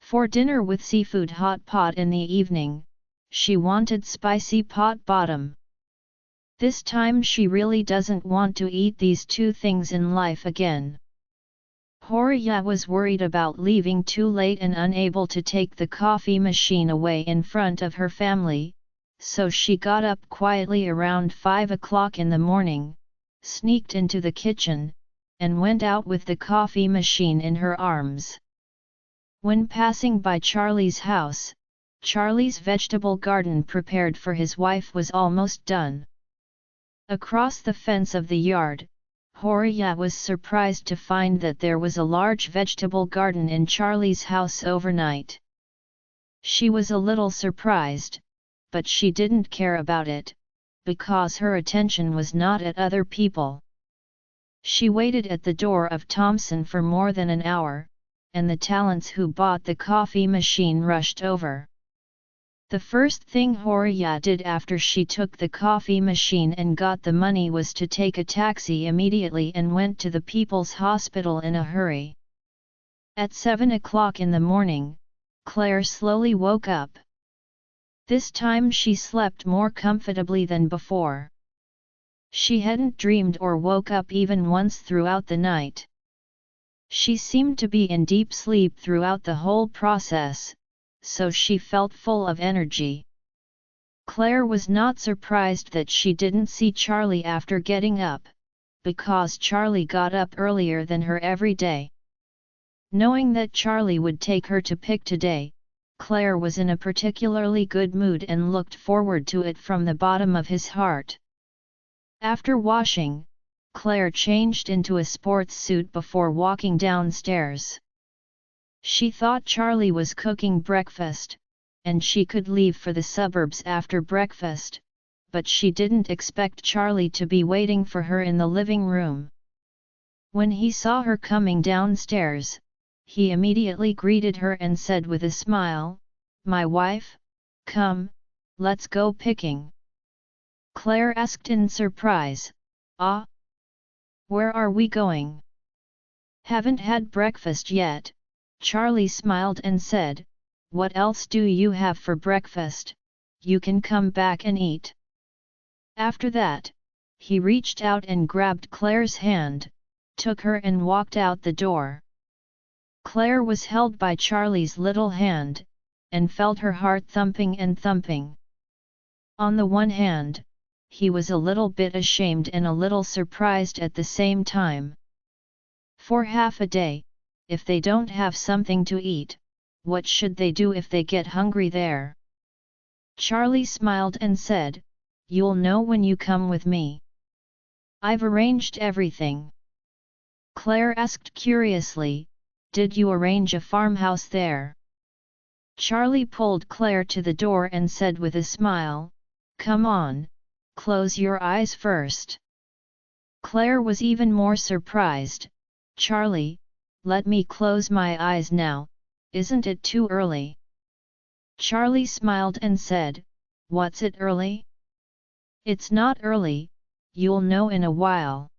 For dinner with seafood hot pot in the evening, she wanted spicy pot bottom. This time she really doesn't want to eat these two things in life again. Horia was worried about leaving too late and unable to take the coffee machine away in front of her family, so she got up quietly around 5 o'clock in the morning, sneaked into the kitchen, and went out with the coffee machine in her arms. When passing by Charlie's house, Charlie's vegetable garden prepared for his wife was almost done. Across the fence of the yard, Horia was surprised to find that there was a large vegetable garden in Charlie's house overnight. She was a little surprised, but she didn't care about it, because her attention was not at other people. She waited at the door of Thompson for more than an hour, and the talents who bought the coffee machine rushed over. The first thing Horia did after she took the coffee machine and got the money was to take a taxi immediately and went to the People's Hospital in a hurry. At 7 o'clock in the morning, Claire slowly woke up. This time she slept more comfortably than before. She hadn't dreamed or woke up even once throughout the night. She seemed to be in deep sleep throughout the whole process, so she felt full of energy. Claire was not surprised that she didn't see Charlie after getting up, because Charlie got up earlier than her every day. Knowing that Charlie would take her to pick today, Claire was in a particularly good mood and looked forward to it from the bottom of his heart. After washing, Claire changed into a sports suit before walking downstairs. She thought Charlie was cooking breakfast, and she could leave for the suburbs after breakfast, but she didn't expect Charlie to be waiting for her in the living room. When he saw her coming downstairs, he immediately greeted her and said with a smile, "My wife? Come, let's go picking." Claire asked in surprise, "Ah? Where are we going?" "Haven't had breakfast yet," Charlie smiled and said, "What else do you have for breakfast? You can come back and eat." After that, he reached out and grabbed Claire's hand, took her and walked out the door. Claire was held by Charlie's little hand, and felt her heart thumping and thumping. On the one hand, he was a little bit ashamed and a little surprised at the same time. For half a day, if they don't have something to eat, what should they do if they get hungry there? Charlie smiled and said, "You'll know when you come with me. I've arranged everything." Claire asked curiously, "Did you arrange a farmhouse there?" Charlie pulled Claire to the door and said with a smile, "Come on, close your eyes first." Claire was even more surprised. "Charlie, let me close my eyes now, isn't it too early?" Charlie smiled and said, "What's it early?" "It's not early, you'll know in a while."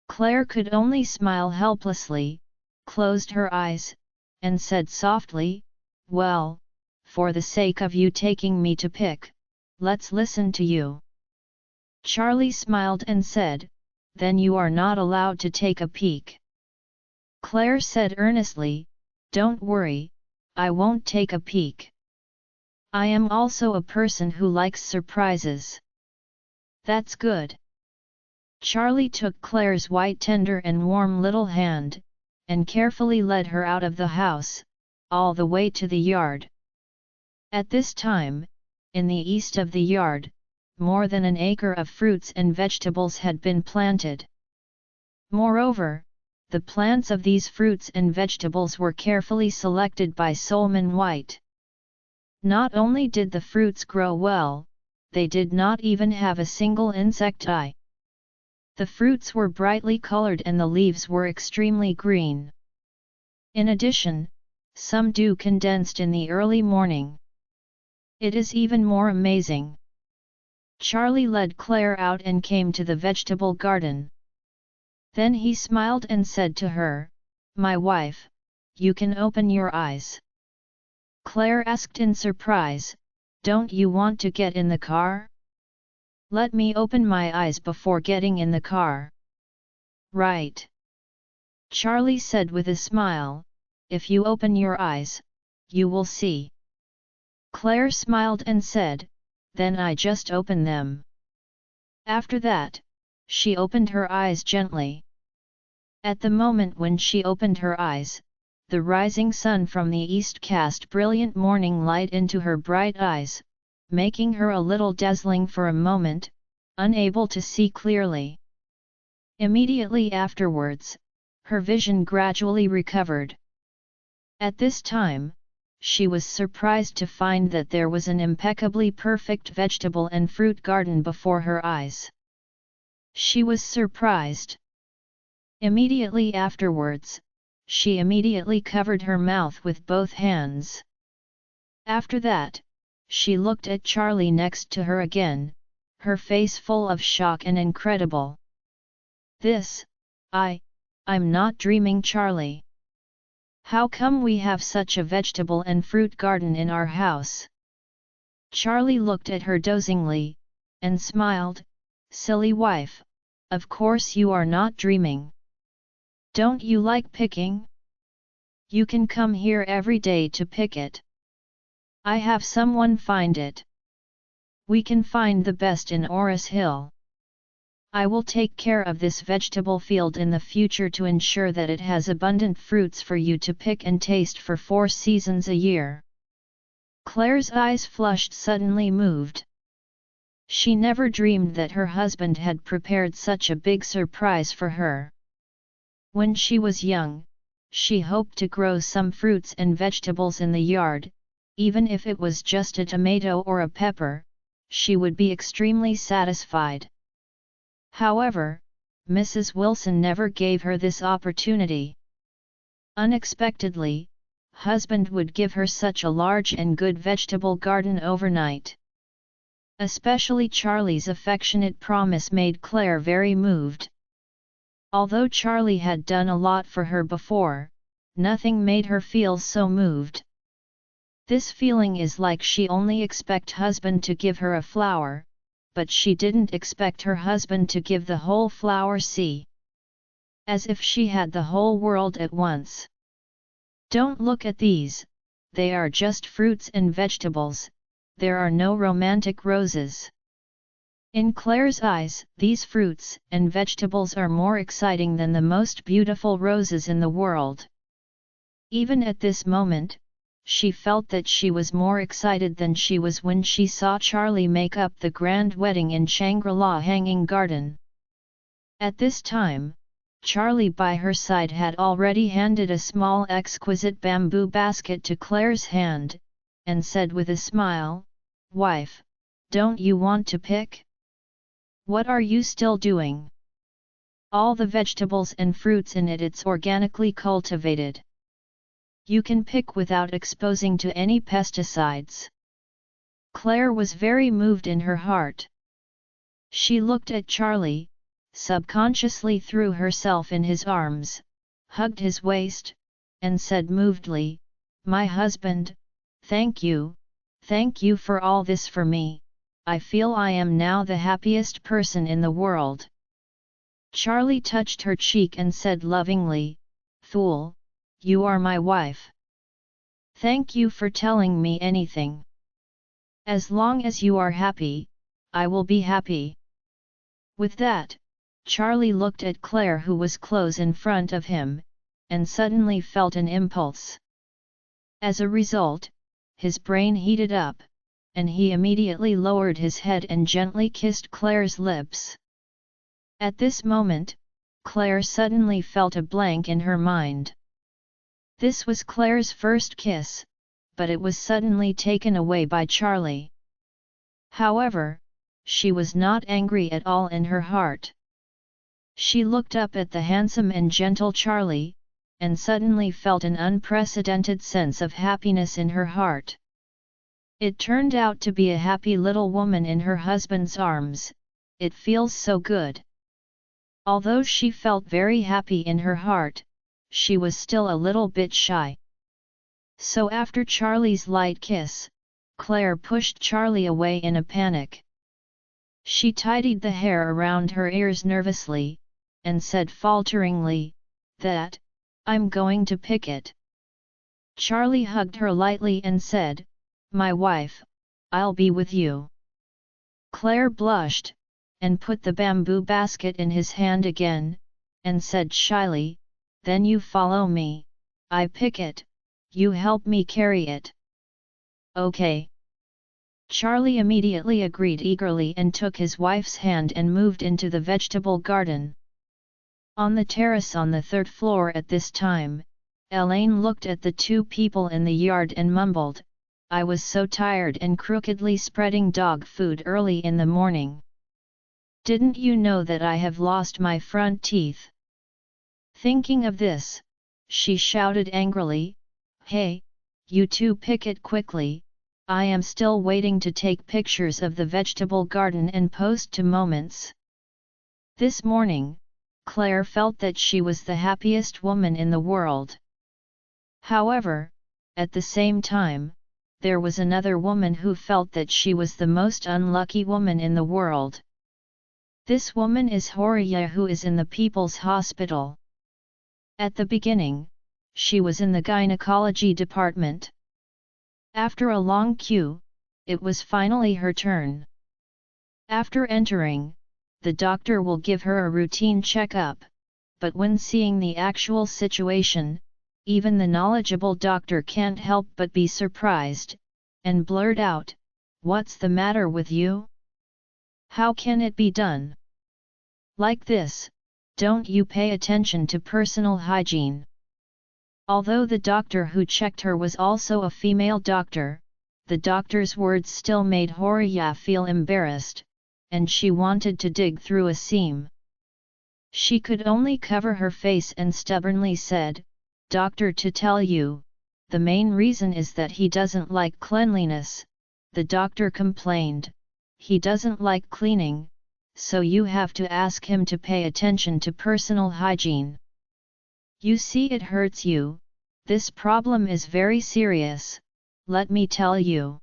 Claire could only smile helplessly, closed her eyes, and said softly, "Well, for the sake of you taking me to pick, let's listen to you." Charlie smiled and said, "Then you are not allowed to take a peek." Claire said earnestly, "Don't worry, I won't take a peek. I am also a person who likes surprises." "That's good." Charlie took Claire's white, tender and warm little hand, and carefully led her out of the house, all the way to the yard. At this time, in the east of the yard, more than an acre of fruits and vegetables had been planted. Moreover, the plants of these fruits and vegetables were carefully selected by Solomon White. Not only did the fruits grow well, they did not even have a single insect eye. The fruits were brightly colored and the leaves were extremely green. In addition, some dew condensed in the early morning. It is even more amazing. Charlie led Claire out and came to the vegetable garden. Then he smiled and said to her, "My wife, you can open your eyes." Claire asked in surprise, "Don't you want to get in the car?" "Let me open my eyes before getting in the car." "Right." Charlie said with a smile, "If you open your eyes, you will see." Claire smiled and said, "Then I just open them." After that, she opened her eyes gently. At the moment when she opened her eyes, the rising sun from the east cast brilliant morning light into her bright eyes, making her a little dazzling for a moment, unable to see clearly. Immediately afterwards, her vision gradually recovered. At this time, she was surprised to find that there was an impeccably perfect vegetable and fruit garden before her eyes. She was surprised. Immediately afterwards, she immediately covered her mouth with both hands. After that, she looked at Charlie next to her again, her face full of shock and incredible. I'm not dreaming, Charlie. How come we have such a vegetable and fruit garden in our house? Charlie looked at her dozingly, and smiled. Silly wife, of course you are not dreaming. Don't you like picking? You can come here every day to pick it. I have someone find it. We can find the best in Oris Hill. I will take care of this vegetable field in the future to ensure that it has abundant fruits for you to pick and taste for 4 seasons a year. Claire's eyes flushed, suddenly moved. She never dreamed that her husband had prepared such a big surprise for her. When she was young, she hoped to grow some fruits and vegetables in the yard, even if it was just a tomato or a pepper, she would be extremely satisfied. However, Mrs. Wilson never gave her this opportunity. Unexpectedly, husband would give her such a large and good vegetable garden overnight. Especially Charlie's affectionate promise made Claire very moved. Although Charlie had done a lot for her before, nothing made her feel so moved. This feeling is like she only expect husband to give her a flower, but she didn't expect her husband to give the whole flower sea. As if she had the whole world at once. Don't look at these, they are just fruits and vegetables, there are no romantic roses. In Claire's eyes, these fruits and vegetables are more exciting than the most beautiful roses in the world. Even at this moment, she felt that she was more excited than she was when she saw Charlie make up the grand wedding in Shangri-La Hanging Garden. At this time, Charlie by her side had already handed a small exquisite bamboo basket to Claire's hand, and said with a smile, "Wife, don't you want to pick? What are you still doing? All the vegetables and fruits in it's organically cultivated. You can pick without exposing to any pesticides." Claire was very moved in her heart. She looked at Charlie, subconsciously threw herself in his arms, hugged his waist, and said movedly, "My husband, thank you for all this for me, I feel I am now the happiest person in the world." Charlie touched her cheek and said lovingly, "Fool, you are my wife. Thank you for telling me anything. As long as you are happy, I will be happy." With that, Charlie looked at Claire, who was close in front of him, and suddenly felt an impulse. As a result, his brain heated up, and he immediately lowered his head and gently kissed Claire's lips. At this moment, Claire suddenly felt a blank in her mind. This was Claire's first kiss, but it was suddenly taken away by Charlie. However, she was not angry at all in her heart. She looked up at the handsome and gentle Charlie, and suddenly felt an unprecedented sense of happiness in her heart. It turned out to be a happy little woman in her husband's arms, it feels so good. Although she felt very happy in her heart, she was still a little bit shy. So after Charlie's light kiss, Claire pushed Charlie away in a panic. She tidied the hair around her ears nervously, and said falteringly, "That, I'm going to pick it." Charlie hugged her lightly and said, "My wife, I'll be with you." Claire blushed, and put the bamboo basket in his hand again, and said shyly, "Then you follow me, I pick it, you help me carry it. Okay. Charlie immediately agreed eagerly and took his wife's hand and moved into the vegetable garden. On the terrace on the third floor at this time, Elaine looked at the two people in the yard and mumbled, I was so tired and crookedly spreading dog food early in the morning. Didn't you know that I have lost my front teeth? Thinking of this, she shouted angrily, Hey, you two pick it quickly, I am still waiting to take pictures of the vegetable garden and post to Moments. This morning, Claire felt that she was the happiest woman in the world. However, at the same time, there was another woman who felt that she was the most unlucky woman in the world. This woman is Horia, who is in the People's Hospital. At the beginning, she was in the gynecology department. After a long queue, it was finally her turn. After entering, the doctor will give her a routine checkup, but when seeing the actual situation, even the knowledgeable doctor can't help but be surprised, and blurt out, What's the matter with you? How can it be done like this? Don't you pay attention to personal hygiene? Although the doctor who checked her was also a female doctor, the doctor's words still made Horia feel embarrassed, and she wanted to dig through a seam. She could only cover her face and stubbornly said, Doctor, to tell you, the main reason is that he doesn't like cleanliness. The doctor complained, he doesn't like cleaning, so you have to ask him to pay attention to personal hygiene. You see, it hurts you, this problem is very serious, let me tell you.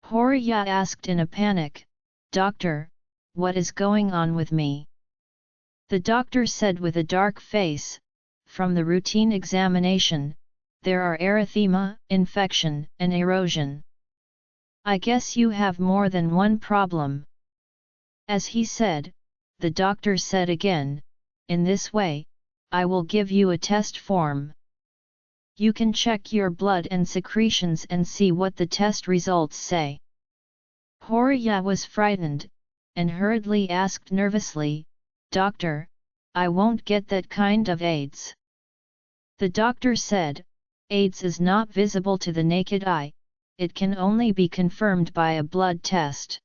Horia asked in a panic, Doctor, what is going on with me? The doctor said with a dark face, from the routine examination, there are erythema, infection, and erosion. I guess you have more than one problem. As he said, the doctor said again, in this way, I will give you a test form. You can check your blood and secretions and see what the test results say. Horia was frightened, and hurriedly asked nervously, Doctor, I won't get that kind of AIDS. The doctor said, AIDS is not visible to the naked eye, it can only be confirmed by a blood test.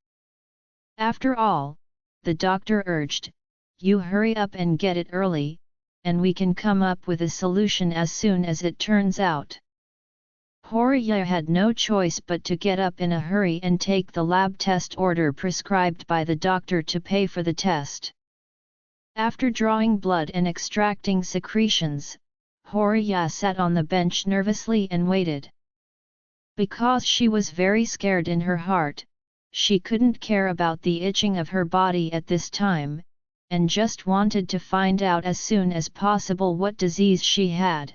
After all, the doctor urged, you hurry up and get it early, and we can come up with a solution as soon as it turns out. Horia had no choice but to get up in a hurry and take the lab test order prescribed by the doctor to pay for the test. After drawing blood and extracting secretions, Horia sat on the bench nervously and waited. Because she was very scared in her heart, she couldn't care about the itching of her body at this time, and just wanted to find out as soon as possible what disease she had.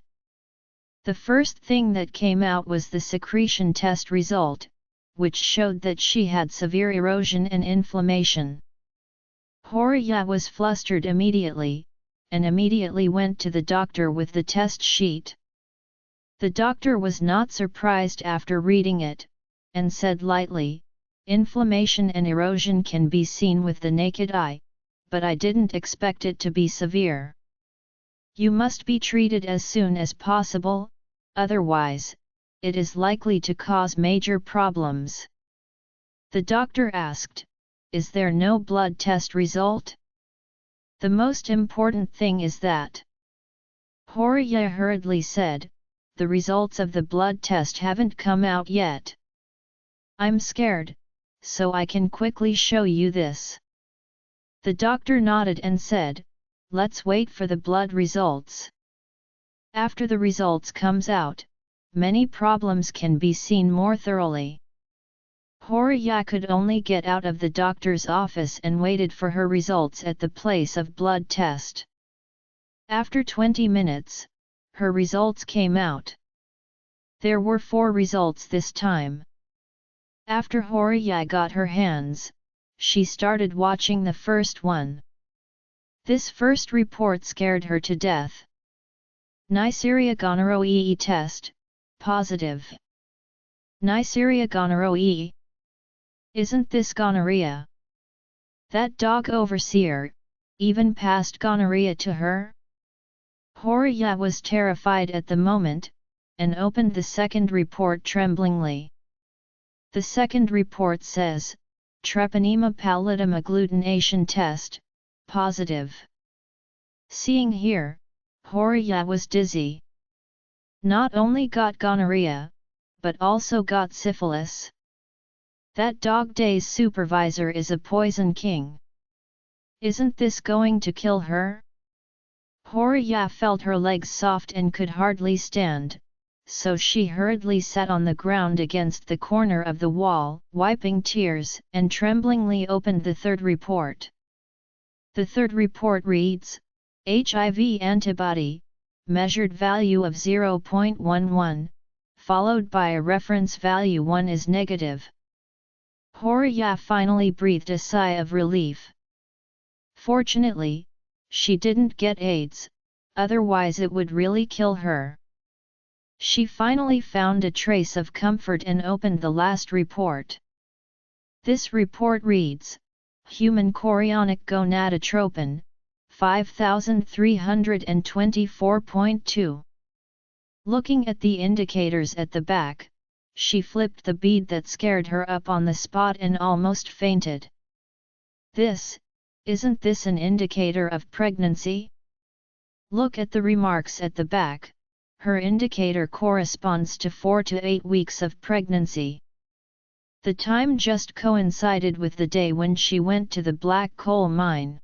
The first thing that came out was the secretion test result, which showed that she had severe erosion and inflammation. Horia was flustered immediately, and immediately went to the doctor with the test sheet. The doctor was not surprised after reading it, and said lightly, inflammation and erosion can be seen with the naked eye, but I didn't expect it to be severe. You must be treated as soon as possible, otherwise, it is likely to cause major problems. The doctor asked, is there no blood test result? The most important thing is that. Horia hurriedly said, the results of the blood test haven't come out yet. I'm scared, so I can quickly show you this. The doctor nodded and said, let's wait for the blood results. After the results comes out, many problems can be seen more thoroughly. Horia could only get out of the doctor's office and waited for her results at the place of blood test. After 20 minutes, her results came out. There were 4 results this time. After Horia got her hands, she started watching the first one. This first report scared her to death. Neisseria gonorrhoeae test, positive. Neisseria gonorrhoeae. Isn't this gonorrhea? That dog overseer, even passed gonorrhea to her? Horia was terrified at the moment, and opened the second report tremblingly. The second report says, Treponema pallidum agglutination test, positive. Seeing here, Horia was dizzy. Not only got gonorrhea, but also got syphilis. That dog days supervisor is a poison king. Isn't this going to kill her? Horia felt her legs soft and could hardly stand, so she hurriedly sat on the ground against the corner of the wall, wiping tears, and tremblingly opened the third report. The third report reads, HIV antibody, measured value of 0.11, followed by a reference value 1 is negative. Horia finally breathed a sigh of relief. Fortunately, she didn't get AIDS, otherwise it would really kill her. She finally found a trace of comfort and opened the last report. This report reads, Human chorionic gonadotropin, 5324.2. Looking at the indicators at the back, she flipped the bead that scared her up on the spot and almost fainted. Isn't this an indicator of pregnancy? Look at the remarks at the back. Her indicator corresponds to 4 to 8 weeks of pregnancy. The time just coincided with the day when she went to the black coal mine.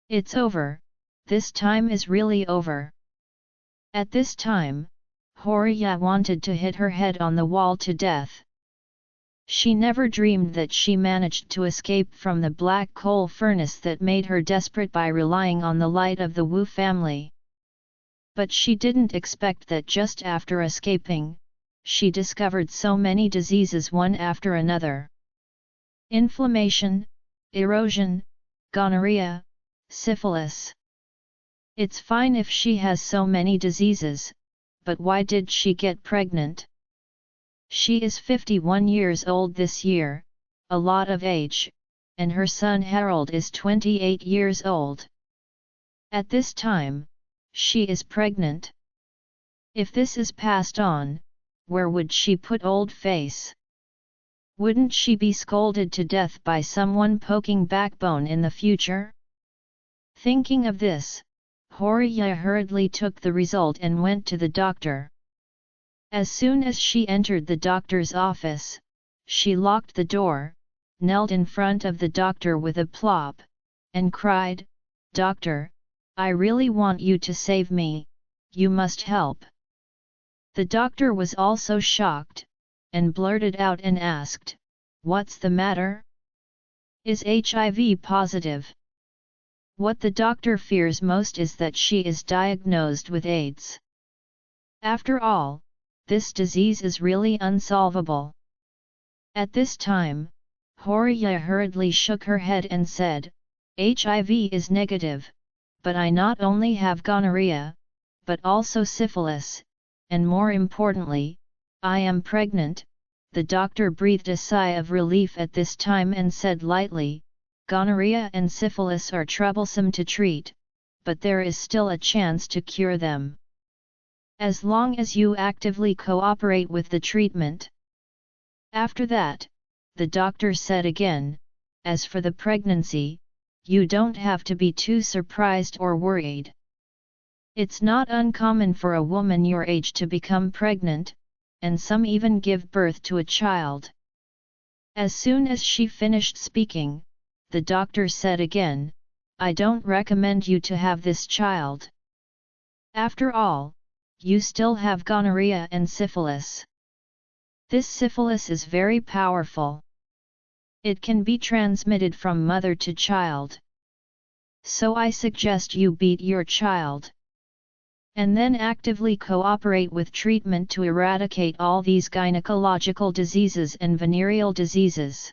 It's over, this time is really over. At this time, Horia wanted to hit her head on the wall to death. She never dreamed that she managed to escape from the black coal furnace that made her desperate by relying on the light of the Wu family. But she didn't expect that just after escaping, she discovered so many diseases one after another. Inflammation, erosion, gonorrhea, syphilis. It's fine if she has so many diseases, but why did she get pregnant? She is 51 years old this year, a lot of age, and her son Harold is 28 years old. At this time, she is pregnant. If this is passed on, where would she put old face? Wouldn't she be scolded to death by someone poking backbone in the future? Thinking of this, Horia hurriedly took the result and went to the doctor. As soon as she entered the doctor's office, she locked the door, knelt in front of the doctor with a plop, and cried, "Doctor, I really want you to save me, you must help." The doctor was also shocked, and blurted out and asked, "What's the matter? Is HIV positive?" What the doctor fears most is that she is diagnosed with AIDS. After all, this disease is really unsolvable. At this time, Horia hurriedly shook her head and said, "HIV is negative, but I not only have gonorrhea, but also syphilis, and more importantly, I am pregnant." The doctor breathed a sigh of relief at this time and said lightly, "Gonorrhea and syphilis are troublesome to treat, but there is still a chance to cure them. As long as you actively cooperate with the treatment." After that, the doctor said again, "As for the pregnancy, you don't have to be too surprised or worried. It's not uncommon for a woman your age to become pregnant, and some even give birth to a child." As soon as she finished speaking, the doctor said again, "I don't recommend you to have this child. After all, you still have gonorrhea and syphilis. This syphilis is very powerful. It can be transmitted from mother to child. So I suggest you beat your child. And then actively cooperate with treatment to eradicate all these gynecological diseases and venereal diseases."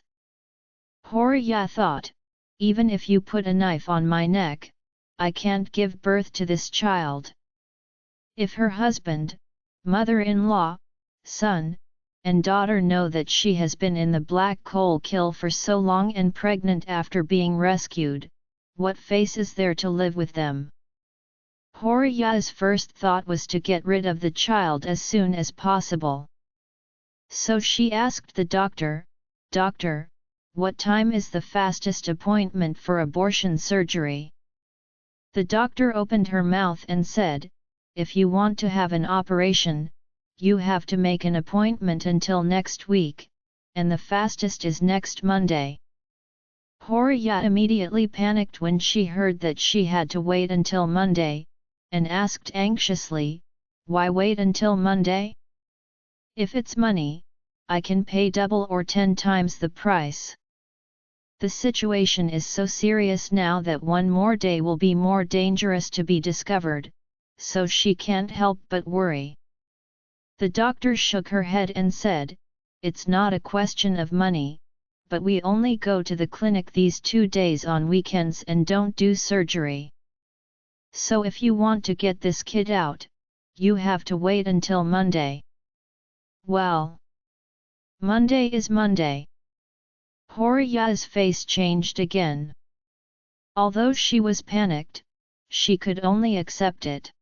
Horia thought, "Even if you put a knife on my neck, I can't give birth to this child. If her husband, mother-in-law, son, and daughter know that she has been in the black coal kiln for so long and pregnant after being rescued, what face is there to live with them? Horiya's first thought was to get rid of the child as soon as possible. So she asked the doctor, "Doctor, what time is the fastest appointment for abortion surgery?" The doctor opened her mouth and said, "If you want to have an operation, you have to make an appointment until next week, and the fastest is next Monday." Horiya immediately panicked when she heard that she had to wait until Monday, and asked anxiously, "Why wait until Monday? If it's money, I can pay double or 10 times the price." The situation is so serious now that one more day will be more dangerous to be discovered, so she can't help but worry. The doctor shook her head and said, "It's not a question of money, but we only go to the clinic these 2 days on weekends and don't do surgery. So if you want to get this kid out, you have to wait until Monday." Well, Monday is Monday. Horiya's face changed again. Although she was panicked, she could only accept it.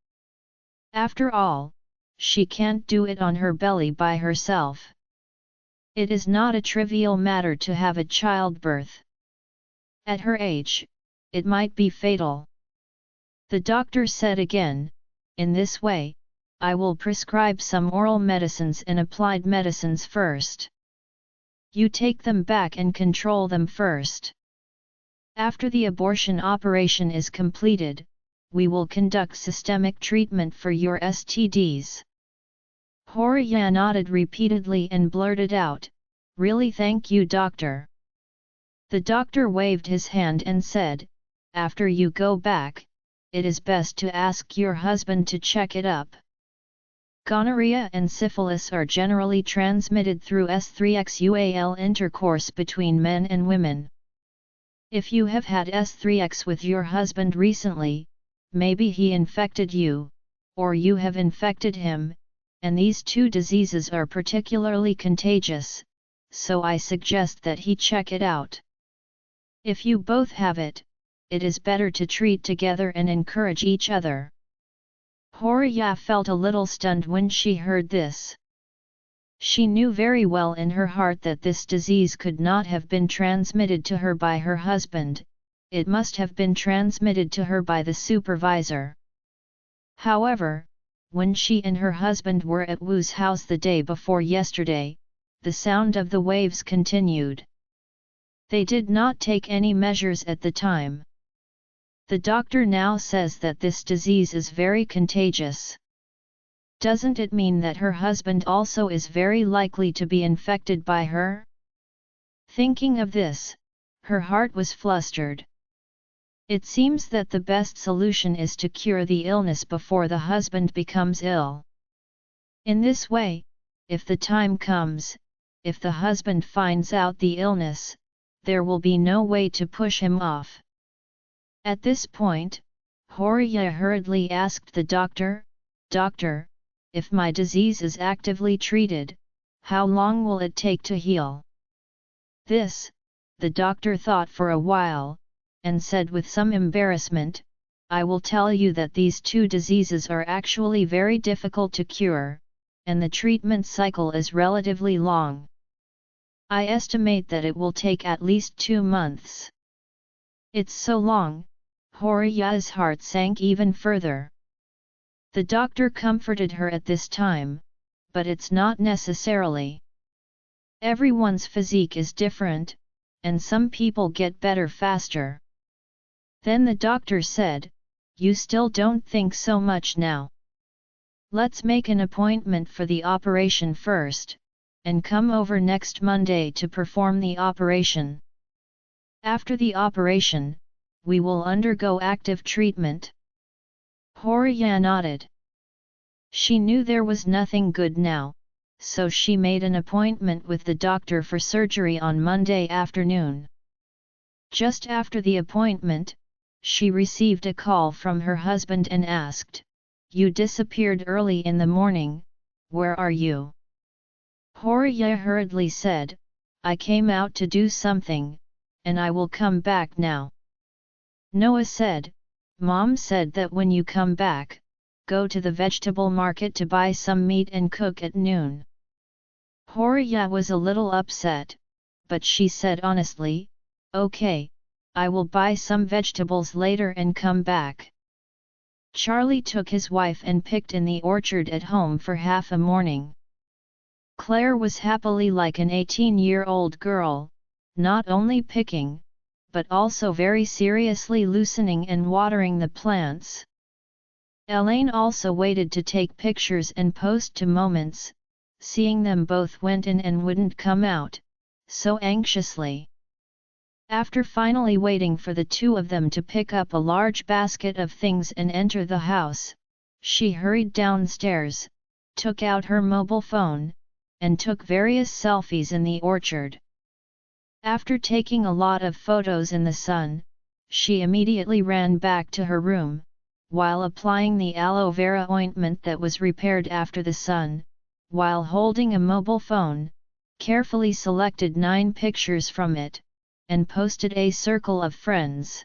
After all, she can't do it on her belly by herself. It is not a trivial matter to have a childbirth. At her age, it might be fatal. The doctor said again, "In this way, I will prescribe some oral medicines and applied medicines first. You take them back and control them first. After the abortion operation is completed, we will conduct systemic treatment for your STDs." Horiya nodded repeatedly and blurted out, "Really, thank you, doctor." The doctor waved his hand and said, "After you go back, it is best to ask your husband to check it up. Gonorrhea and syphilis are generally transmitted through S3X-UAL intercourse between men and women. If you have had S3X with your husband recently, maybe he infected you, or you have infected him, and these 2 diseases are particularly contagious, so I suggest that he check it out. If you both have it, it is better to treat together and encourage each other." Horiya felt a little stunned when she heard this. She knew very well in her heart that this disease could not have been transmitted to her by her husband, it must have been transmitted to her by the supervisor. However, when she and her husband were at Wu's house the day before yesterday, the sound of the waves continued. They did not take any measures at the time. The doctor now says that this disease is very contagious. Doesn't it mean that her husband also is very likely to be infected by her? Thinking of this, her heart was flustered. It seems that the best solution is to cure the illness before the husband becomes ill. In this way, if the time comes, if the husband finds out the illness, there will be no way to push him off. At this point, Horiya hurriedly asked the doctor, "Doctor, if my disease is actively treated, how long will it take to heal?" This, the doctor thought for a while, and said with some embarrassment, "I will tell you that these 2 diseases are actually very difficult to cure, and the treatment cycle is relatively long. I estimate that it will take at least 2 months. It's so long." Horiya's heart sank even further. The doctor comforted her at this time, but it's not necessarily. Everyone's physique is different, and some people get better faster. Then the doctor said, "You still don't think so much now. Let's make an appointment for the operation first, and come over next Monday to perform the operation. After the operation, we will undergo active treatment." Horiya nodded. She knew there was nothing good now, so she made an appointment with the doctor for surgery on Monday afternoon. Just after the appointment, she received a call from her husband and asked, you disappeared early in the morning, where are you? Horia hurriedly said, I came out to do something, and I will come back now. Noah said, Mom said that when you come back, go to the vegetable market to buy some meat and cook at noon. Horia was a little upset, but she said honestly, okay, I will buy some vegetables later and come back. Charlie took his wife and picked in the orchard at home for half a morning. Claire was happily like an 18-year-old girl, not only picking, but also very seriously loosening and watering the plants. Elaine also waited to take pictures and post to moments, seeing them both went in and wouldn't come out, so anxiously. After finally waiting for the two of them to pick up a large basket of things and enter the house, she hurried downstairs, took out her mobile phone, and took various selfies in the orchard. After taking a lot of photos in the sun, she immediately ran back to her room, while applying the aloe vera ointment that was repaired after the sun, while holding a mobile phone, carefully selected 9 pictures from it, and posted a circle of friends.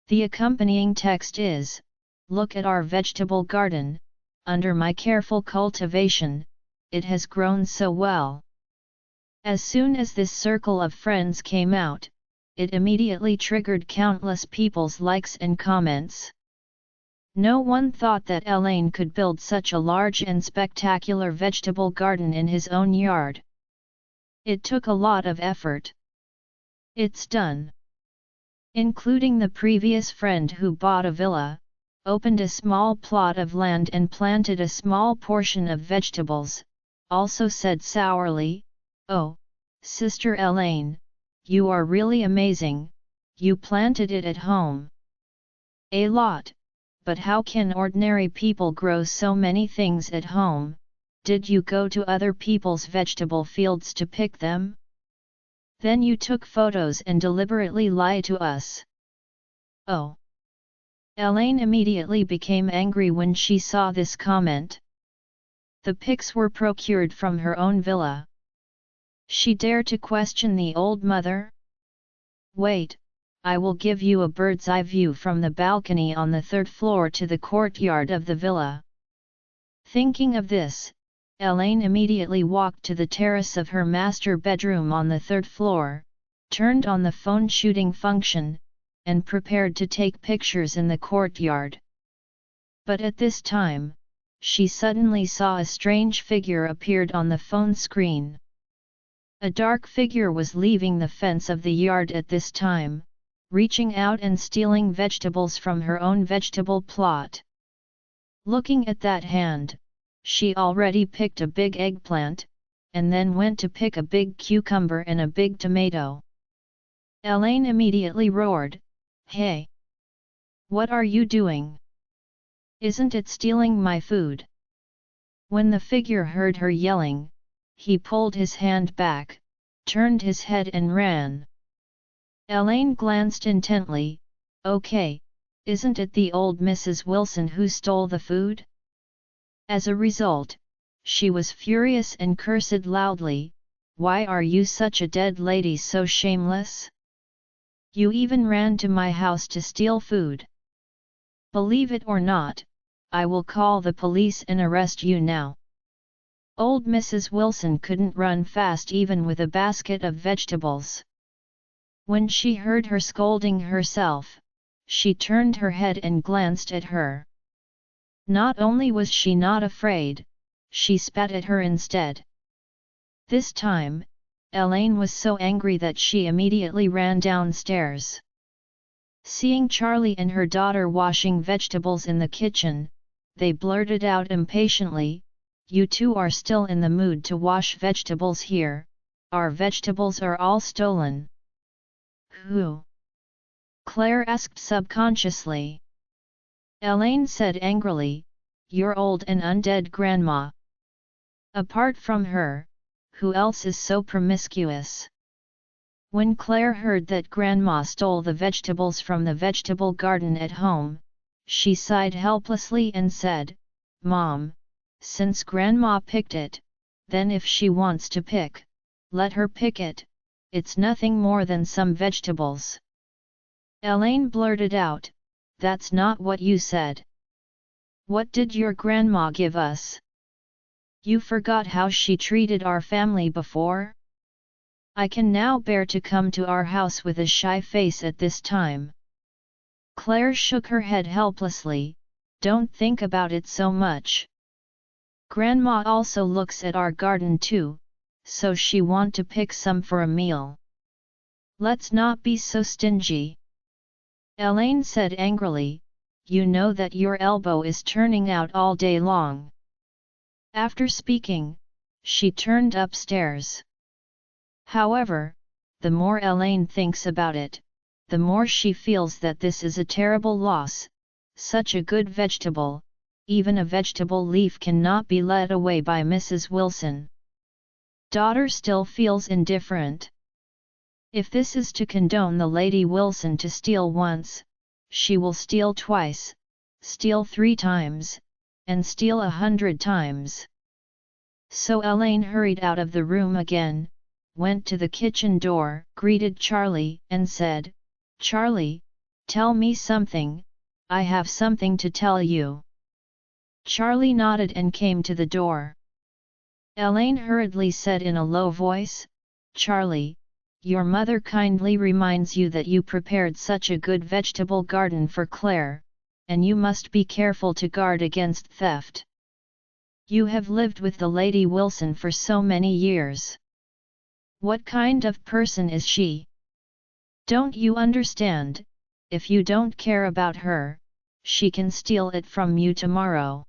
The accompanying text is, look at our vegetable garden, under my careful cultivation, it has grown so well. As soon as this circle of friends came out, it immediately triggered countless people's likes and comments. No one thought that Elaine could build such a large and spectacular vegetable garden in his own yard. It took a lot of effort. It's done. Including the previous friend who bought a villa, opened a small plot of land and planted a small portion of vegetables, also said sourly, oh, Sister Elaine, you are really amazing, you planted it at home. A lot, but how can ordinary people grow so many things at home? Did you go to other people's vegetable fields to pick them? Then you took photos and deliberately lied to us. Oh! Elaine immediately became angry when she saw this comment. The pics were procured from her own villa. She dared to question the old mother? Wait, I will give you a bird's eye view from the balcony on the 3rd floor to the courtyard of the villa. Thinking of this, Elaine immediately walked to the terrace of her master bedroom on the 3rd floor, turned on the phone shooting function, and prepared to take pictures in the courtyard. But at this time, she suddenly saw a strange figure appeared on the phone screen. A dark figure was leaving the fence of the yard at this time, reaching out and stealing vegetables from her own vegetable plot. Looking at that hand, she already picked a big eggplant, and then went to pick a big cucumber and a big tomato. Elaine immediately roared, Hey! What are you doing? Isn't it stealing my food? When the figure heard her yelling, he pulled his hand back, turned his head and ran. Elaine glanced intently, Okay, isn't it the old Mrs. Wilson who stole the food? As a result, she was furious and cursed loudly, Why are you such a dead lady so shameless? You even ran to my house to steal food. Believe it or not, I will call the police and arrest you now. Old Mrs. Wilson couldn't run fast even with a basket of vegetables. When she heard her scolding herself, she turned her head and glanced at her. Not only was she not afraid, she spat at her instead. This time, Elaine was so angry that she immediately ran downstairs. Seeing Charlie and her daughter washing vegetables in the kitchen, they blurted out impatiently, You two are still in the mood to wash vegetables here, our vegetables are all stolen. Who? Claire asked subconsciously. Elaine said angrily, Your old and undead grandma. Apart from her, who else is so promiscuous? When Claire heard that grandma stole the vegetables from the vegetable garden at home, she sighed helplessly and said, "Mom, since Grandma picked it, then if she wants to pick, let her pick it, it's nothing more than some vegetables." Elaine blurted out, "That's not what you said. What did your grandma give us? You forgot how she treated our family before? I can now bear to come to our house with a shy face at this time." Claire shook her head helplessly, "Don't think about it so much. Grandma also looks at our garden too, so she want to pick some for a meal. Let's not be so stingy." Elaine said angrily, "You know that your elbow is turning out all day long." After speaking, she turned upstairs. However, the more Elaine thinks about it, the more she feels that this is a terrible loss. Such a good vegetable, even a vegetable leaf cannot be led away by Mrs. Wilson. Daughter still feels indifferent. If this is to condone the Lady Wilson to steal once, she will steal twice, steal 3 times, and steal 100 times. So Elaine hurried out of the room again, went to the kitchen door, greeted Charlie, and said, "Charlie, tell me something, I have something to tell you." Charlie nodded and came to the door. Elaine hurriedly said in a low voice, "Charlie, your mother kindly reminds you that you prepared such a good vegetable garden for Claire, and you must be careful to guard against theft. You have lived with the Lady Wilson for so many years. What kind of person is she? Don't you understand? If you don't care about her, she can steal it from you tomorrow."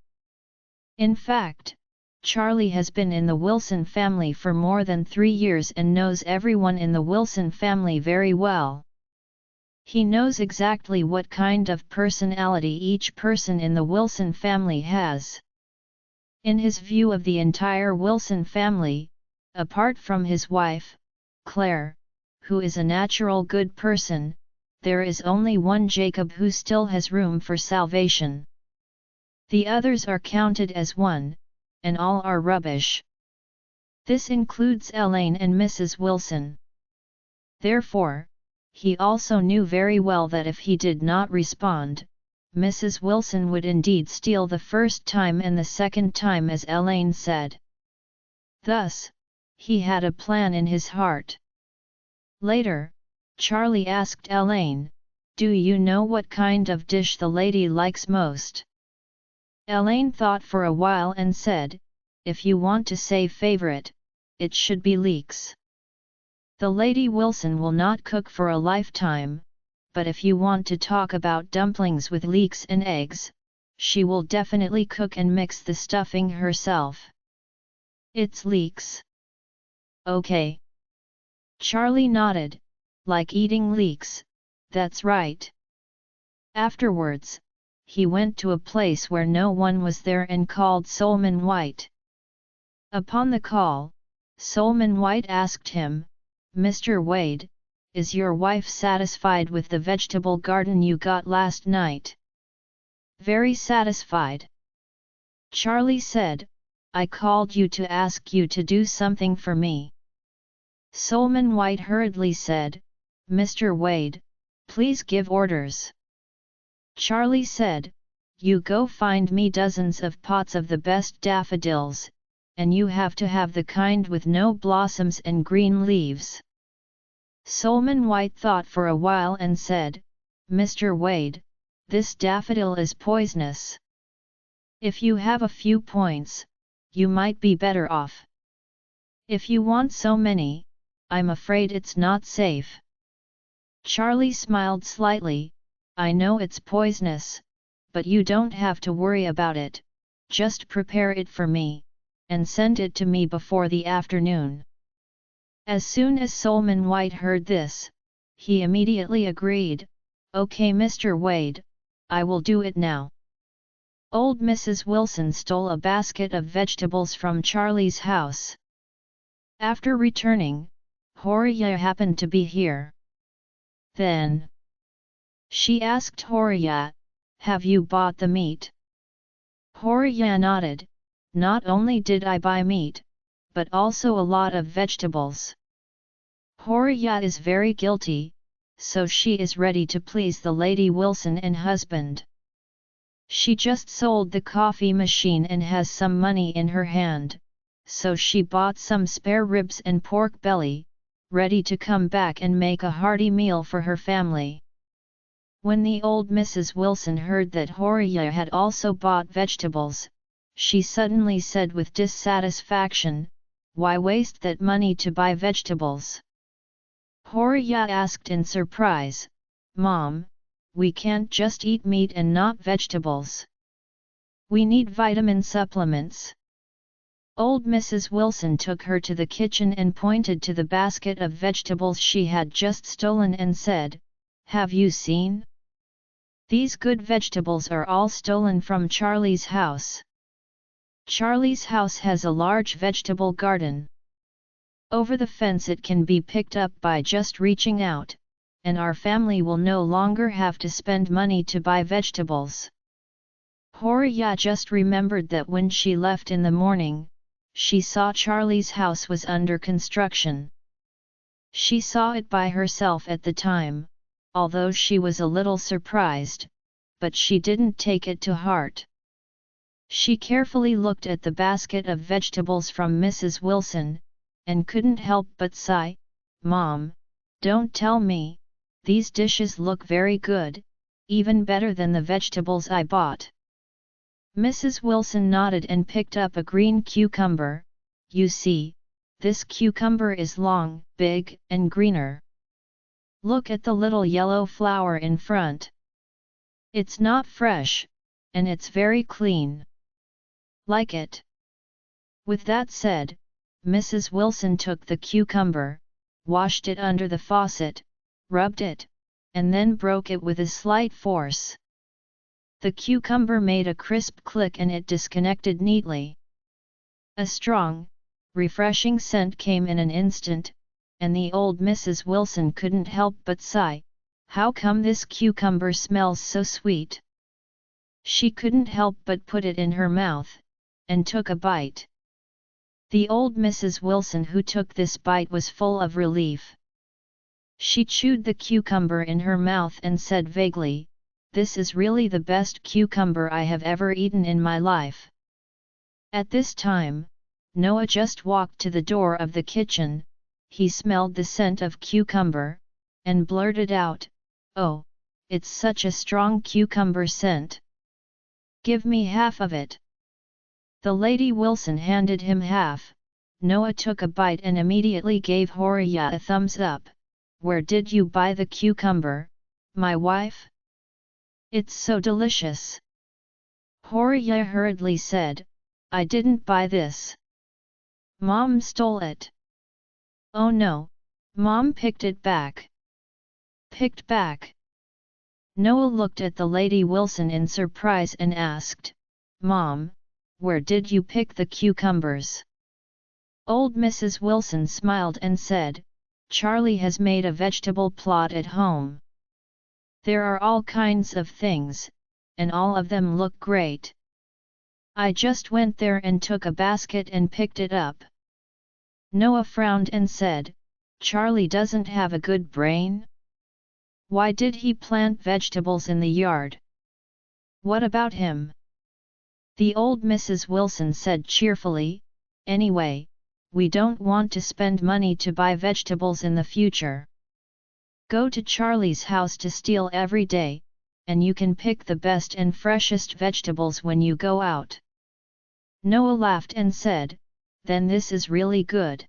In fact, Charlie has been in the Wilson family for more than 3 years and knows everyone in the Wilson family very well. He knows exactly what kind of personality each person in the Wilson family has. In his view of the entire Wilson family, apart from his wife, Claire, who is a natural good person, there is only one Jacob who still has room for salvation. The others are counted as one, and all are rubbish. This includes Elaine and Mrs. Wilson. Therefore, he also knew very well that if he did not respond, Mrs. Wilson would indeed steal the first time and the second time, as Elaine said. Thus, he had a plan in his heart. Later, Charlie asked Elaine, "Do you know what kind of dish the lady likes most?" Elaine thought for a while and said, "If you want to say favorite, it should be leeks. The Lady Wilson will not cook for a lifetime, but if you want to talk about dumplings with leeks and eggs, she will definitely cook and mix the stuffing herself. It's leeks." "Okay." Charlie nodded, "Like eating leeks, that's right." Afterwards, he went to a place where no one was there and called Solomon White. Upon the call, Solomon White asked him, "Mr. Wade, is your wife satisfied with the vegetable garden you got last night?" "Very satisfied." Charlie said, "I called you to ask you to do something for me." Solomon White hurriedly said, "Mr. Wade, please give orders." Charlie said, "You go find me dozens of pots of the best daffodils, and you have to have the kind with no blossoms and green leaves." Solomon White thought for a while and said, "Mr. Wade, this daffodil is poisonous. If you have a few points, you might be better off. If you want so many, I'm afraid it's not safe." Charlie smiled slightly, "I know it's poisonous, but you don't have to worry about it, just prepare it for me, and send it to me before the afternoon." As soon as Solomon White heard this, he immediately agreed, "Okay Mr. Wade, I will do it now." Old Mrs. Wilson stole a basket of vegetables from Charlie's house. After returning, Horia happened to be here. Then she asked Horia, have you bought the meat? Horia nodded. Not only did I buy meat, but also a lot of vegetables. Horia is very guilty, so she is ready to please the Lady Wilson and husband. She just sold the coffee machine and has some money in her hand, so she bought some spare ribs and pork belly, ready to come back and make a hearty meal for her family. When the old Mrs. Wilson heard that Horia had also bought vegetables, she suddenly said with dissatisfaction, "Why waste that money to buy vegetables?" Horia asked in surprise, "Mom, we can't just eat meat and not vegetables. We need vitamin supplements." Old Mrs. Wilson took her to the kitchen and pointed to the basket of vegetables she had just stolen and said, "Have you seen? These good vegetables are all stolen from Charlie's house. Charlie's house has a large vegetable garden. Over the fence it can be picked up by just reaching out, and our family will no longer have to spend money to buy vegetables." Horia just remembered that when she left in the morning, she saw Charlie's house was under construction. She saw it by herself at the time, although she was a little surprised, but she didn't take it to heart. She carefully looked at the basket of vegetables from Mrs. Wilson, and couldn't help but sigh, "Mom, don't tell me, these dishes look very good, even better than the vegetables I bought." Mrs. Wilson nodded and picked up a green cucumber. "You see, this cucumber is long, big, and greener. Look at the little yellow flower in front. It's not fresh, and it's very clean. Like it?" With that said, Mrs. Wilson took the cucumber, washed it under the faucet, rubbed it, and then broke it with a slight force. The cucumber made a crisp click and it disconnected neatly. A strong, refreshing scent came in an instant, and the old Mrs. Wilson couldn't help but sigh, "How come this cucumber smells so sweet?" She couldn't help but put it in her mouth, and took a bite. The old Mrs. Wilson who took this bite was full of relief. She chewed the cucumber in her mouth and said vaguely, "This is really the best cucumber I have ever eaten in my life." At this time, Noah just walked to the door of the kitchen. He smelled the scent of cucumber, and blurted out, "Oh, it's such a strong cucumber scent. Give me half of it." The Lady Wilson handed him half. Noah took a bite and immediately gave Horia a thumbs up. "Where did you buy the cucumber, my wife? It's so delicious." Horia hurriedly said, "I didn't buy this. Mom stole it." "Oh no, Mom picked it back." "Picked back?" Noah looked at the Lady Wilson in surprise and asked, "Mom, where did you pick the cucumbers?" Old Mrs. Wilson smiled and said, "Charlie has made a vegetable plot at home. There are all kinds of things, and all of them look great. I just went there and took a basket and picked it up." Noah frowned and said, "Charlie doesn't have a good brain? Why did he plant vegetables in the yard? What about him?" The old Mrs. Wilson said cheerfully, "Anyway, we don't want to spend money to buy vegetables in the future. Go to Charlie's house to steal every day, and you can pick the best and freshest vegetables when you go out." Noah laughed and said, "Then this is really good.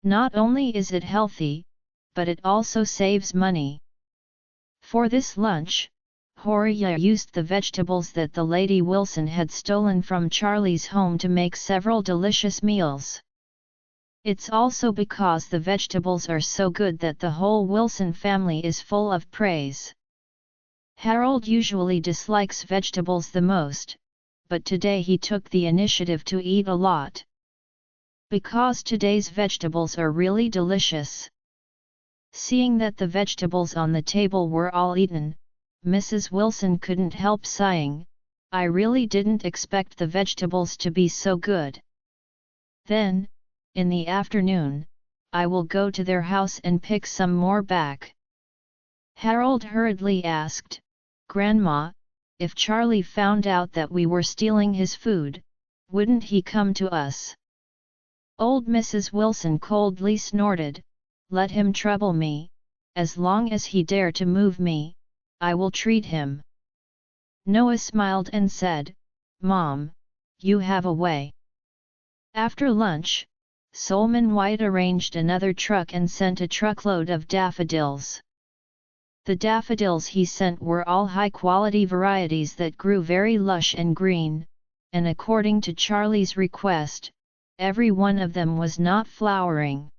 Not only is it healthy, but it also saves money." For this lunch, Horia used the vegetables that the Lady Wilson had stolen from Charlie's home to make several delicious meals. It's also because the vegetables are so good that the whole Wilson family is full of praise. Harold usually dislikes vegetables the most, but today he took the initiative to eat a lot. Because today's vegetables are really delicious. Seeing that the vegetables on the table were all eaten, Mrs. Wilson couldn't help sighing. I really didn't expect the vegetables to be so good. Then, in the afternoon, I will go to their house and pick some more back. Harold hurriedly asked, Grandma, if Charlie found out that we were stealing his food, wouldn't he come to us? Old Mrs. Wilson coldly snorted, Let him trouble me, as long as he dare to move me, I will treat him. Noah smiled and said, Mom, you have a way. After lunch, Solomon White arranged another truck and sent a truckload of daffodils. The daffodils he sent were all high-quality varieties that grew very lush and green, and according to Charlie's request, every one of them was not flowering.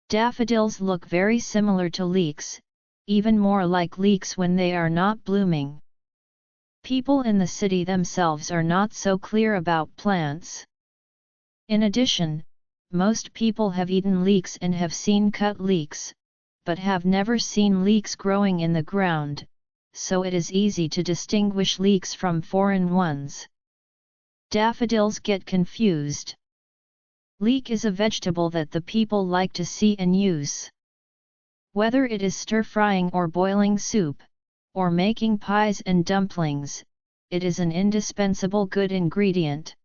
Daffodils look very similar to leeks, even more like leeks when they are not blooming. People in the city themselves are not so clear about plants. In addition, most people have eaten leeks and have seen cut leeks, but have never seen leeks growing in the ground, so it is easy to distinguish leeks from foreign ones. Daffodils get confused. Leek is a vegetable that the people like to see and use. Whether it is stir-frying or boiling soup, or making pies and dumplings, it is an indispensable good ingredient.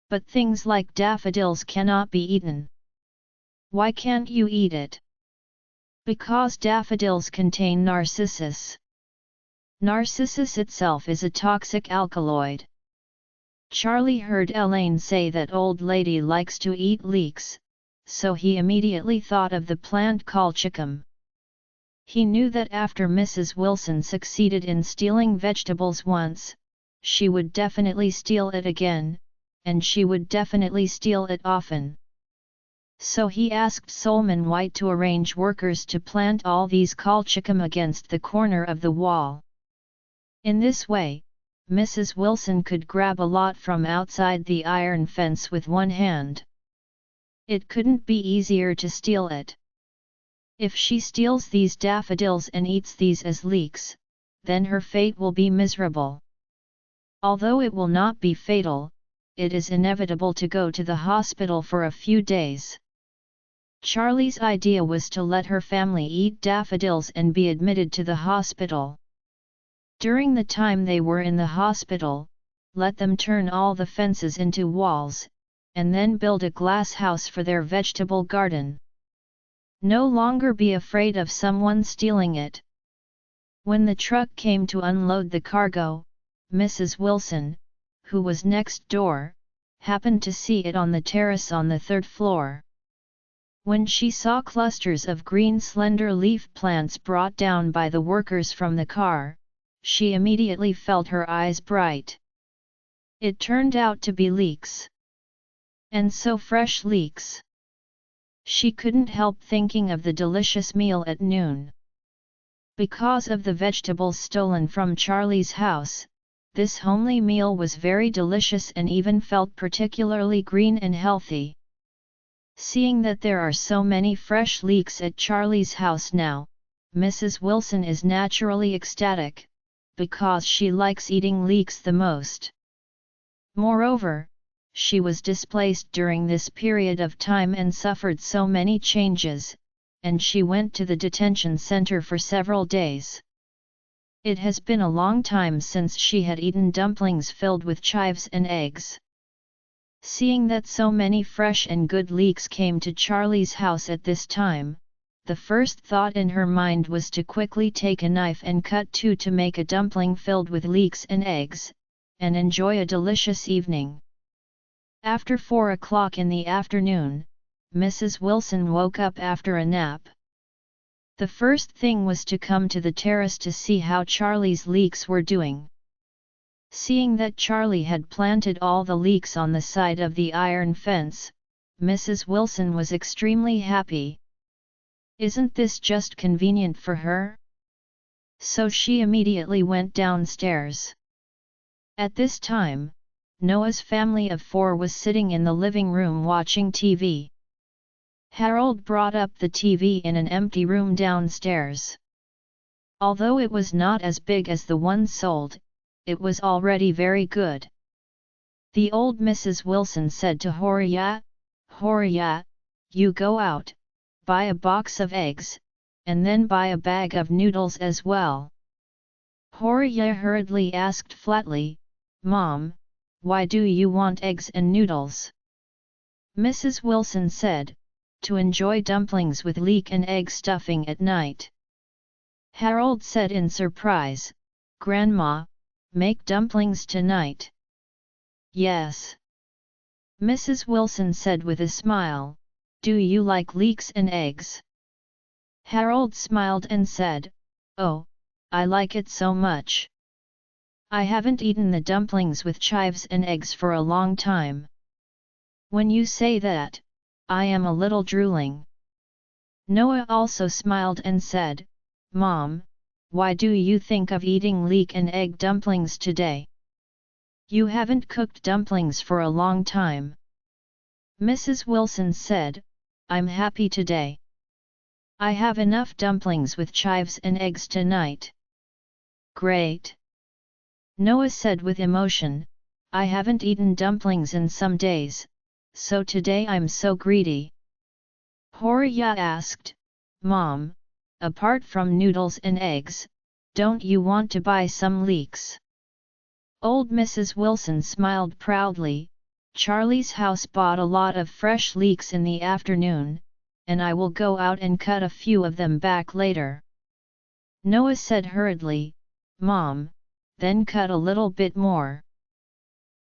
But things like daffodils cannot be eaten. Why can't you eat it? Because daffodils contain narcissus. Narcissus itself is a toxic alkaloid. Charlie heard Elaine say that old lady likes to eat leeks, so he immediately thought of the plant colchicum. He knew that after Mrs. Wilson succeeded in stealing vegetables once, she would definitely steal it again, and she would definitely steal it often. So he asked Solomon White to arrange workers to plant all these colchicum against the corner of the wall. In this way, Mrs. Wilson could grab a lot from outside the iron fence with one hand. It couldn't be easier to steal it. If she steals these daffodils and eats these as leeks, then her fate will be miserable. Although it will not be fatal, it is inevitable to go to the hospital for a few days. Charlie's idea was to let her family eat daffodils and be admitted to the hospital. During the time they were in the hospital, let them turn all the fences into walls, and then build a glass house for their vegetable garden. No longer be afraid of someone stealing it. When the truck came to unload the cargo, Mrs. Wilson, who was next door, happened to see it on the terrace on the third floor. When she saw clusters of green slender leaf plants brought down by the workers from the car, she immediately felt her eyes bright. It turned out to be leeks. And so fresh leeks. She couldn't help thinking of the delicious meal at noon. Because of the vegetables stolen from Charlie's house, this homely meal was very delicious and even felt particularly green and healthy. Seeing that there are so many fresh leeks at Charlie's house now, Mrs. Wilson is naturally ecstatic, because she likes eating leeks the most. Moreover, she was displaced during this period of time and suffered so many changes, and she went to the detention center for several days. It has been a long time since she had eaten dumplings filled with chives and eggs. Seeing that so many fresh and good leeks came to Charlie's house at this time, the first thought in her mind was to quickly take a knife and cut two to make a dumpling filled with leeks and eggs, and enjoy a delicious evening. After 4 o'clock in the afternoon, Mrs. Wilson woke up after a nap. The first thing was to come to the terrace to see how Charlie's leeks were doing. Seeing that Charlie had planted all the leeks on the side of the iron fence, Mrs. Wilson was extremely happy. Isn't this just convenient for her? So she immediately went downstairs. At this time, Noah's family of 4 was sitting in the living room watching TV. Harold brought up the TV in an empty room downstairs. Although it was not as big as the one sold, it was already very good. The old Mrs. Wilson said to Horia, "Horia, you go out, buy a box of eggs, and then buy a bag of noodles as well." Horia hurriedly asked flatly, "Mom, why do you want eggs and noodles?" Mrs. Wilson said, "To enjoy dumplings with leek and egg stuffing at night." Harold said in surprise, "Grandma, make dumplings tonight." "Yes." Mrs. Wilson said with a smile, "Do you like leeks and eggs?" Harold smiled and said, "Oh, I like it so much. I haven't eaten the dumplings with chives and eggs for a long time. When you say that, I am a little drooling." Noah also smiled and said, "Mom, why do you think of eating leek and egg dumplings today? You haven't cooked dumplings for a long time." Mrs. Wilson said, "I'm happy today. I have enough dumplings with chives and eggs tonight." "Great!" Noah said with emotion, "I haven't eaten dumplings in some days, so today I'm so greedy." Horia asked, "Mom, apart from noodles and eggs, don't you want to buy some leeks?" Old Mrs. Wilson smiled proudly, "Charlie's house bought a lot of fresh leeks in the afternoon, and I will go out and cut a few of them back later." Noah said hurriedly, "Mom, then cut a little bit more.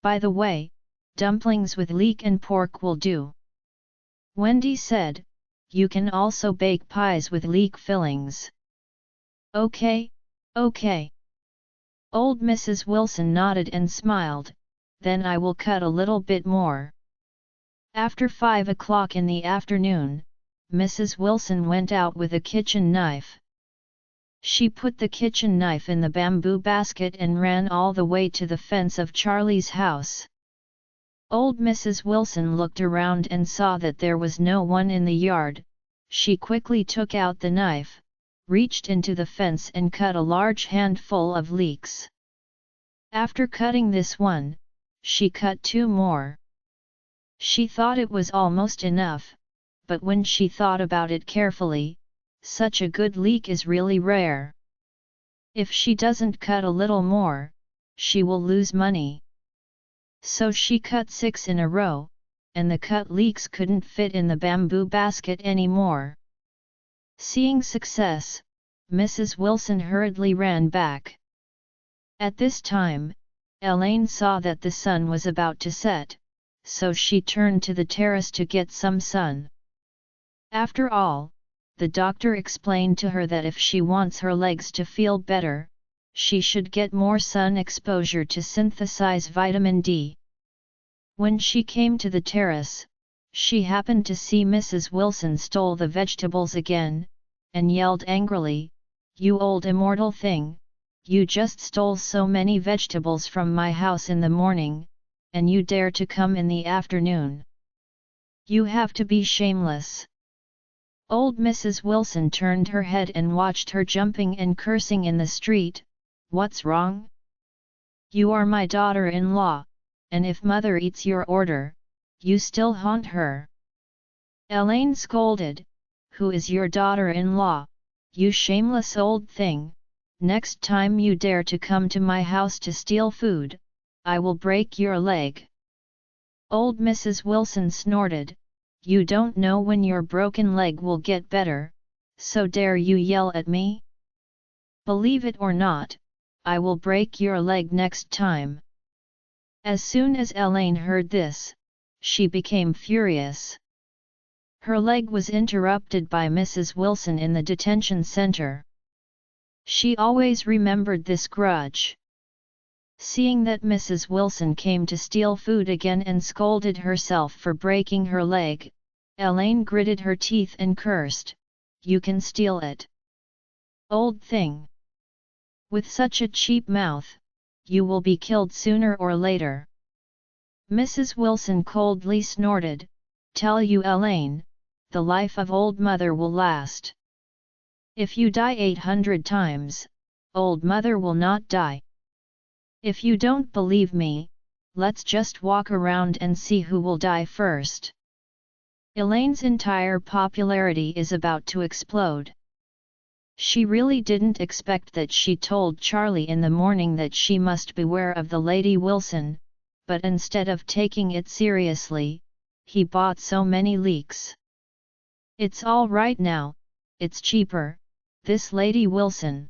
By the way, dumplings with leek and pork will do." Wendy said, "You can also bake pies with leek fillings." "Okay, okay." Old Mrs. Wilson nodded and smiled, "Then I will cut a little bit more." After 5 o'clock in the afternoon, Mrs. Wilson went out with a kitchen knife. She put the kitchen knife in the bamboo basket and ran all the way to the fence of Charlie's house. Old Mrs. Wilson looked around and saw that there was no one in the yard. She quickly took out the knife, reached into the fence and cut a large handful of leeks. After cutting this one, she cut 2 more. She thought it was almost enough, but when she thought about it carefully, such a good leek is really rare. If she doesn't cut a little more, she will lose money. So she cut 6 in a row, and the cut leeks couldn't fit in the bamboo basket anymore. Seeing success, Mrs. Wilson hurriedly ran back. At this time, Elaine saw that the sun was about to set, so she turned to the terrace to get some sun. After all, the doctor explained to her that if she wants her legs to feel better, she should get more sun exposure to synthesize vitamin D. When she came to the terrace, she happened to see Mrs. Wilson stole the vegetables again, and yelled angrily, "You old immortal thing, you just stole so many vegetables from my house in the morning, and you dare to come in the afternoon. You have to be shameless." Old Mrs. Wilson turned her head and watched her jumping and cursing in the street. "What's wrong? You are my daughter-in-law, and if mother eats your order, you still haunt her." Elaine scolded, "Who is your daughter-in-law, you shameless old thing? Next time you dare to come to my house to steal food, I will break your leg." Old Mrs. Wilson snorted, "You don't know when your broken leg will get better, so dare you yell at me? Believe it or not, I will break your leg next time." As soon as Elaine heard this, she became furious. Her leg was interrupted by Mrs. Wilson in the detention center. She always remembered this grudge. Seeing that Mrs. Wilson came to steal food again and scolded herself for breaking her leg, Elaine gritted her teeth and cursed, "You can steal it, old thing! With such a cheap mouth, you will be killed sooner or later." Mrs. Wilson coldly snorted, "Tell you Elaine, the life of old mother will last. If you die 800 times, old mother will not die. If you don't believe me, let's just walk around and see who will die first. Elaine's entire popularity is about to explode. She really didn't expect that. She told Charlie in the morning that she must beware of the Lady Wilson, but instead of taking it seriously, he bought so many leeks. It's all right now, it's cheaper, this Lady Wilson.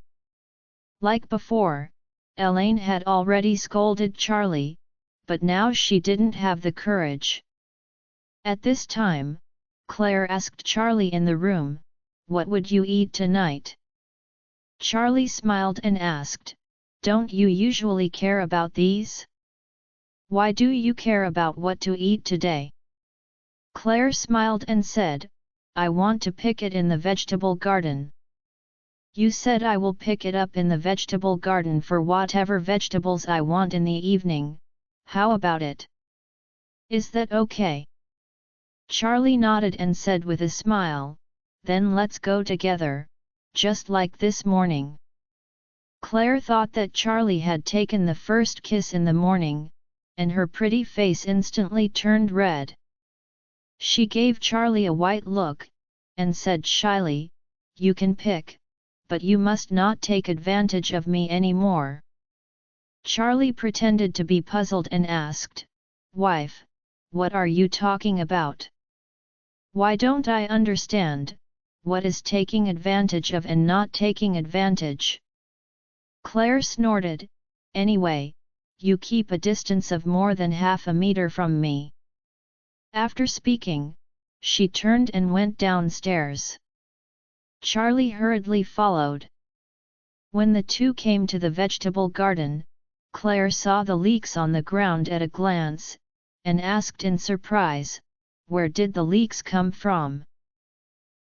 Like before, Elaine had already scolded Charlie, but now she didn't have the courage. At this time, Claire asked Charlie in the room, "What would you eat tonight?" Charlie smiled and asked, "Don't you usually care about these? Why do you care about what to eat today?" Claire smiled and said, "I want to pick it in the vegetable garden." "You said I will pick it up in the vegetable garden for whatever vegetables I want in the evening, how about it? Is that okay?" Charlie nodded and said with a smile, "Then let's go together, just like this morning." Claire thought that Charlie had taken the first kiss in the morning, and her pretty face instantly turned red. She gave Charlie a white look, and said shyly, "You can pick, but you must not take advantage of me anymore." Charlie pretended to be puzzled and asked, "Wife, what are you talking about? Why don't I understand, what is taking advantage of and not taking advantage?" Claire snorted, "Anyway, you keep a distance of more than half a meter from me." After speaking, she turned and went downstairs. Charlie hurriedly followed. When the two came to the vegetable garden, Claire saw the leeks on the ground at a glance, and asked in surprise, "Where did the leeks come from?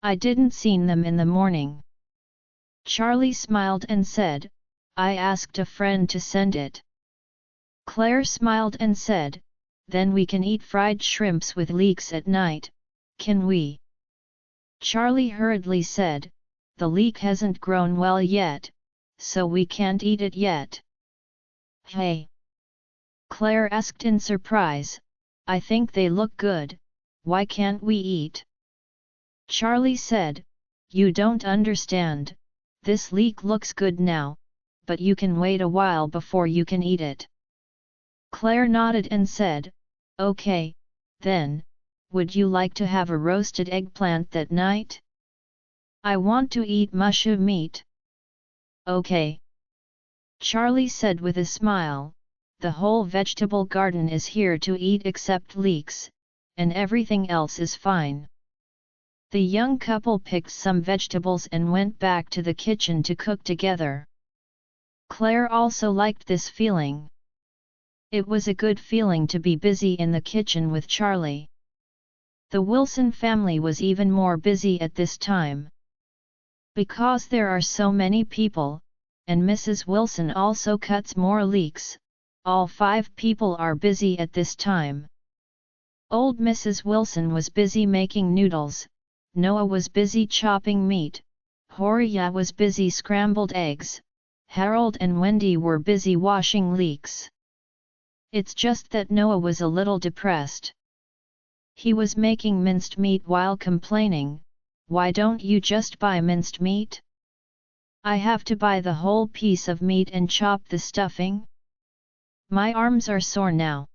I didn't seen them in the morning." Charlie smiled and said, "I asked a friend to send it." Claire smiled and said, "Then we can eat fried shrimps with leeks at night, can we?" Charlie hurriedly said, "The leek hasn't grown well yet, so we can't eat it yet." "Hey!" Claire asked in surprise, "I think they look good, why can't we eat?" Charlie said, "You don't understand, this leek looks good now, but you can wait a while before you can eat it." Claire nodded and said, "Okay, then, would you like to have a roasted eggplant that night? I want to eat mushroom meat." "Okay." Charlie said with a smile, "The whole vegetable garden is here to eat except leeks, and everything else is fine." The young couple picked some vegetables and went back to the kitchen to cook together. Claire also liked this feeling. It was a good feeling to be busy in the kitchen with Charlie. The Wilson family was even more busy at this time. Because there are so many people, and Mrs. Wilson also cuts more leeks, all 5 people are busy at this time. Old Mrs. Wilson was busy making noodles, Noah was busy chopping meat, Horia was busy scrambled eggs, Harold and Wendy were busy washing leeks. It's just that Noah was a little depressed. He was making minced meat while complaining, "Why don't you just buy minced meat? I have to buy the whole piece of meat and chop the stuffing. My arms are sore now."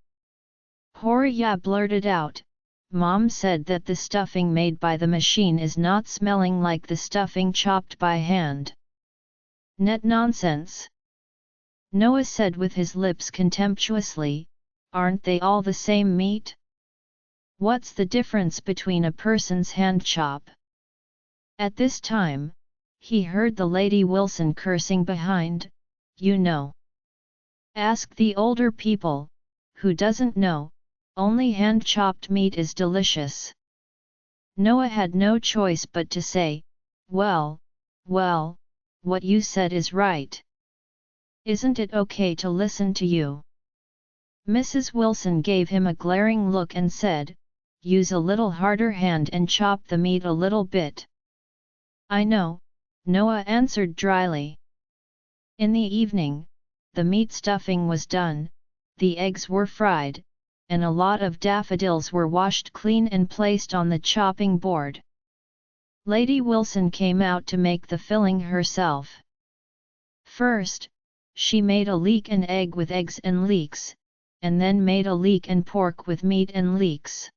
Horia blurted out, "Mom said that the stuffing made by the machine is not smelling like the stuffing chopped by hand." "Net nonsense!" Noah said with his lips contemptuously, "Aren't they all the same meat? What's the difference between a person's hand chop?" At this time, he heard the Lady Wilson cursing behind, "You know. Ask the older people, who doesn't know, only hand-chopped meat is delicious." Noah had no choice but to say, well, what you said is right. Isn't it okay to listen to you?" Mrs. Wilson gave him a glaring look and said, "Use a little harder hand and chop the meat a little bit." "I know, Noah answered dryly. In the evening, the meat stuffing was done, the eggs were fried, and a lot of daffodils were washed clean and placed on the chopping board. Lady Wilson came out to make the filling herself. First, she made a leek and egg with eggs and leeks, and then made a leek and pork with meat and leeks.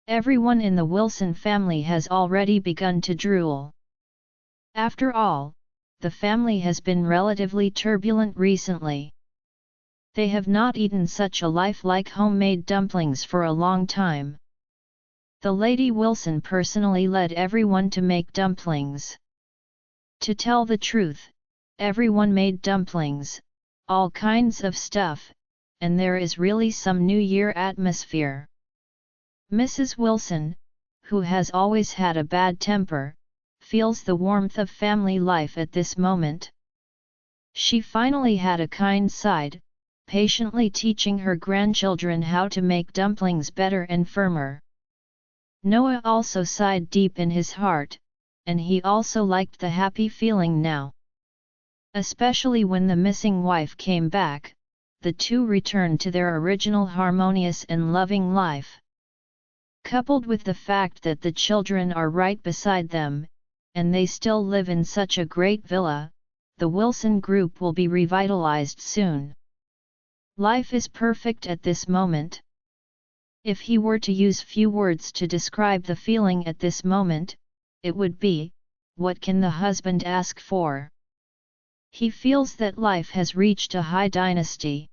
Everyone in the Wilson family has already begun to drool. After all, the family has been relatively turbulent recently. They have not eaten such a lifelike homemade dumplings for a long time. The Lady Wilson personally led everyone to make dumplings. To tell the truth, everyone made dumplings, all kinds of stuff, and there is really some New Year atmosphere. Mrs. Wilson, who has always had a bad temper, feels the warmth of family life at this moment. She finally had a kind side, patiently teaching her grandchildren how to make dumplings better and firmer. Noah also sighed deep in his heart, and he also liked the happy feeling now. Especially when the missing wife came back, the two returned to their original harmonious and loving life. Coupled with the fact that the children are right beside them, and they still live in such a great villa, the Wilson group will be revitalized soon. Life is perfect at this moment. If he were to use few words to describe the feeling at this moment, it would be, what can the husband ask for? He feels that life has reached a high dynasty.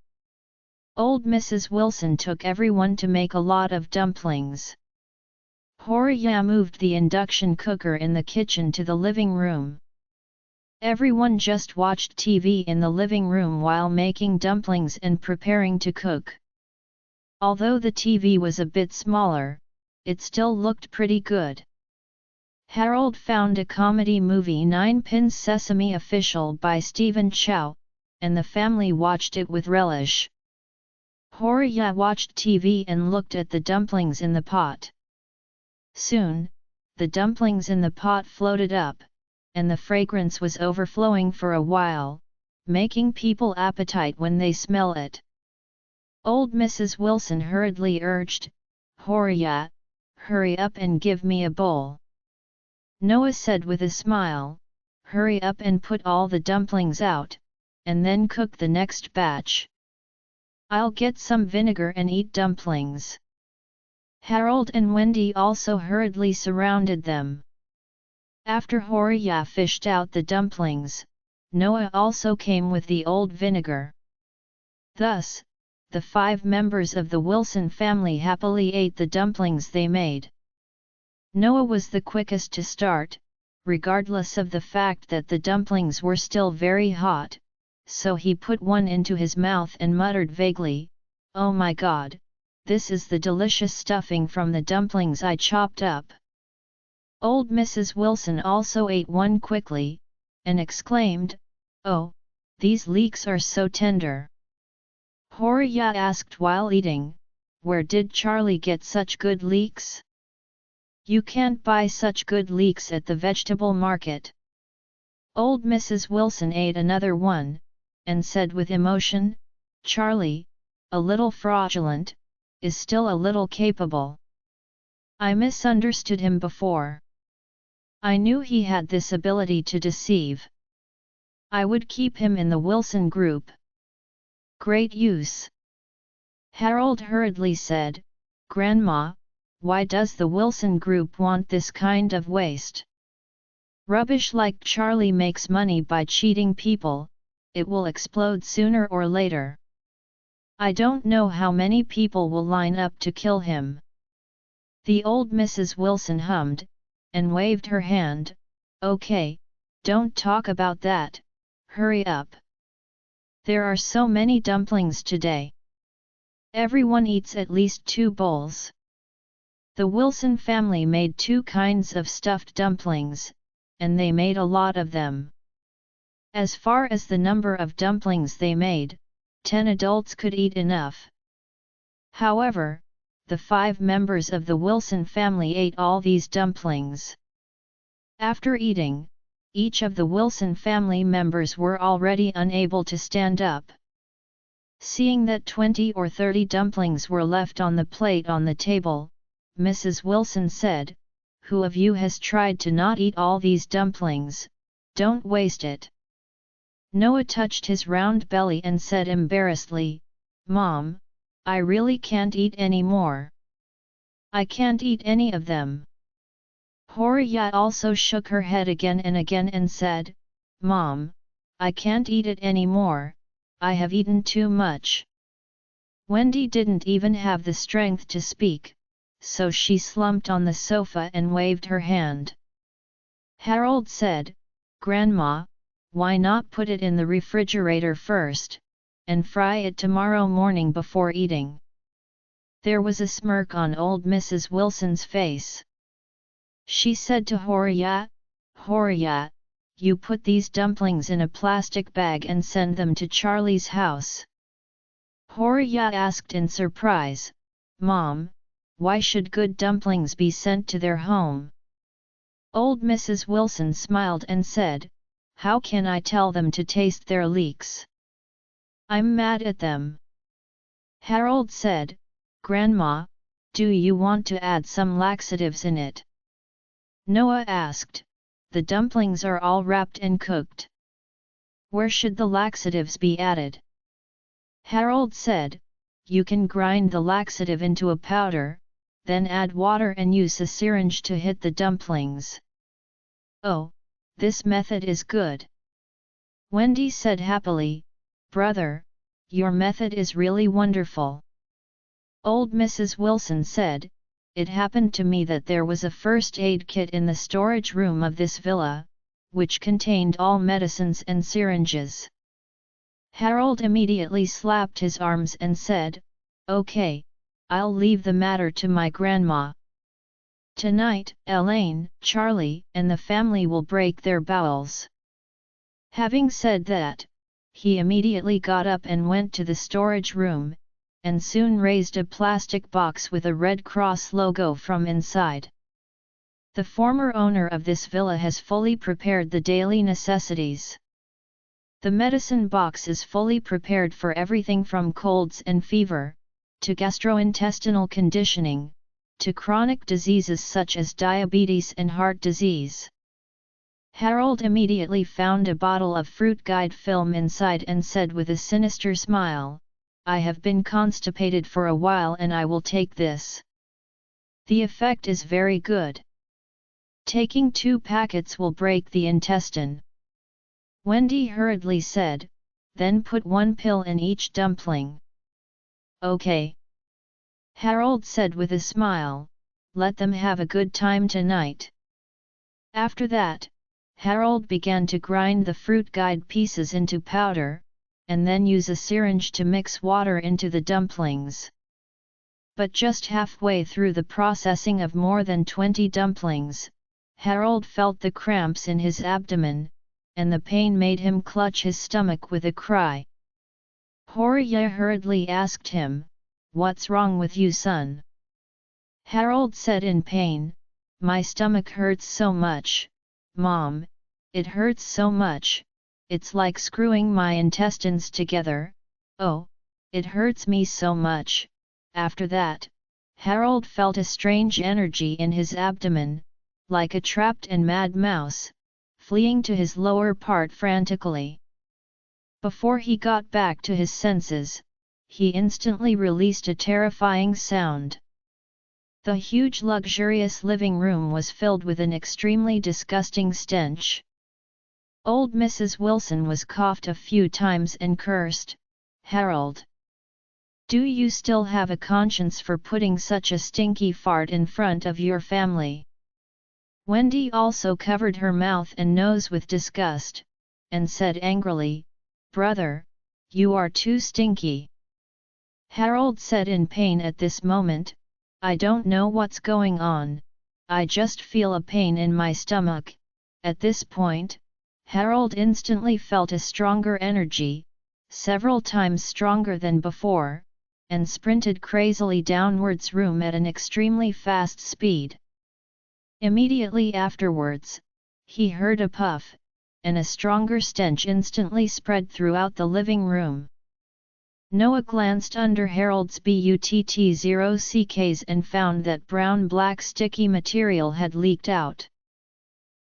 Old Mrs. Wilson took everyone to make a lot of dumplings. Horia moved the induction cooker in the kitchen to the living room. Everyone just watched TV in the living room while making dumplings and preparing to cook. Although the TV was a bit smaller, it still looked pretty good. Harold found a comedy movie 9 Pins Sesame Official by Stephen Chow, and the family watched it with relish. Horia watched TV and looked at the dumplings in the pot. Soon, the dumplings in the pot floated up, and the fragrance was overflowing for a while, making people appetite when they smell it. Old Mrs. Wilson hurriedly urged, "Horia, hurry up and give me a bowl." Noah said with a smile, "Hurry up and put all the dumplings out, and then cook the next batch. I'll get some vinegar and eat dumplings." Harold and Wendy also hurriedly surrounded them. After Horia fished out the dumplings, Noah also came with the old vinegar. Thus, the 5 members of the Wilson family happily ate the dumplings they made. Noah was the quickest to start, regardless of the fact that the dumplings were still very hot, so he put one into his mouth and muttered vaguely, "Oh my God, this is the delicious stuffing from the dumplings I chopped up." Old Mrs. Wilson also ate one quickly, and exclaimed, "Oh, these leeks are so tender." Horia asked while eating, "Where did Charlie get such good leeks?" "You can't buy such good leeks at the vegetable market." Old Mrs. Wilson ate another one, and said with emotion, "Charlie, a little fraudulent, is still a little capable. I misunderstood him before. I knew he had this ability to deceive. I would keep him in the Wilson group." "Great use." Harold hurriedly said, "Grandma, why does the Wilson group want this kind of waste? Rubbish like Charlie makes money by cheating people, it will explode sooner or later. I don't know how many people will line up to kill him." The old Mrs. Wilson hummed, and waved her hand, "Okay, don't talk about that, hurry up. There are so many dumplings today. Everyone eats at least 2 bowls." The Wilson family made 2 kinds of stuffed dumplings, and they made a lot of them. As far as the number of dumplings they made, 10 adults could eat enough. However, the 5 members of the Wilson family ate all these dumplings. After eating, each of the Wilson family members were already unable to stand up. Seeing that 20 or 30 dumplings were left on the plate on the table, Mrs. Wilson said, "Who of you has tried to not eat all these dumplings? Don't waste it." Noah touched his round belly and said embarrassedly, "Mom, I really can't eat any more. I can't eat any of them." Horia also shook her head again and said, "Mom, I can't eat it anymore, I have eaten too much." Wendy didn't even have the strength to speak, so she slumped on the sofa and waved her hand. Harold said, "Grandma, why not put it in the refrigerator first, and fry it tomorrow morning before eating?" There was a smirk on old Mrs. Wilson's face. She said to Horia, "Horia, you put these dumplings in a plastic bag and send them to Charlie's house." Horia asked in surprise, "Mom, why should good dumplings be sent to their home?" Old Mrs. Wilson smiled and said, "How can I tell them to taste their leeks? I'm mad at them." Harold said, "Grandma, do you want to add some laxatives in it?" Noah asked, "The dumplings are all wrapped and cooked. Where should the laxatives be added?" Harold said, "You can grind the laxative into a powder, then add water and use a syringe to hit the dumplings." "Oh, this method is good," Wendy said happily. "Brother, your method is really wonderful." Old Mrs. Wilson said, "It happened to me that there was a first aid kit in the storage room of this villa, which contained all medicines and syringes." Harold immediately slapped his arms and said, "Okay, I'll leave the matter to my grandma. Tonight, Elaine, Charlie, and the family will break their bowels." Having said that, he immediately got up and went to the storage room, and soon raised a plastic box with a Red Cross logo from inside. The former owner of this villa has fully prepared the daily necessities. The medicine box is fully prepared for everything from colds and fever, to gastrointestinal conditioning, to chronic diseases such as diabetes and heart disease. Harold immediately found a bottle of fruit guide film inside and said with a sinister smile, "I have been constipated for a while and I will take this. The effect is very good. Taking 2 packets will break the intestine." Wendy hurriedly said, "Then put 1 pill in each dumpling." "Okay," Harold said with a smile, "let them have a good time tonight." After that, Harold began to grind the fruit guide pieces into powder, and then use a syringe to mix water into the dumplings. But just halfway through the processing of more than 20 dumplings, Harold felt the cramps in his abdomen, and the pain made him clutch his stomach with a cry. Horia hurriedly asked him, "What's wrong with you, son?" Harold said in pain, "My stomach hurts so much, Mom, it hurts so much, it's like screwing my intestines together, oh, it hurts me so much." After that, Harold felt a strange energy in his abdomen, like a trapped and mad mouse, fleeing to his lower part frantically. Before he got back to his senses, he instantly released a terrifying sound. The huge luxurious living room was filled with an extremely disgusting stench. Old Mrs. Wilson was coughed a few times and cursed, "Harold! Do you still have a conscience for putting such a stinky fart in front of your family?" Wendy also covered her mouth and nose with disgust, and said angrily, "Brother, you are too stinky." Harold said in pain at this moment, "I don't know what's going on, I just feel a pain in my stomach." At this point, Harold instantly felt a stronger energy, several times stronger than before, and sprinted crazily downwards room at an extremely fast speed. Immediately afterwards, he heard a puff, and a stronger stench instantly spread throughout the living room. Noah glanced under Harold's butt-0cs and found that brown-black sticky material had leaked out.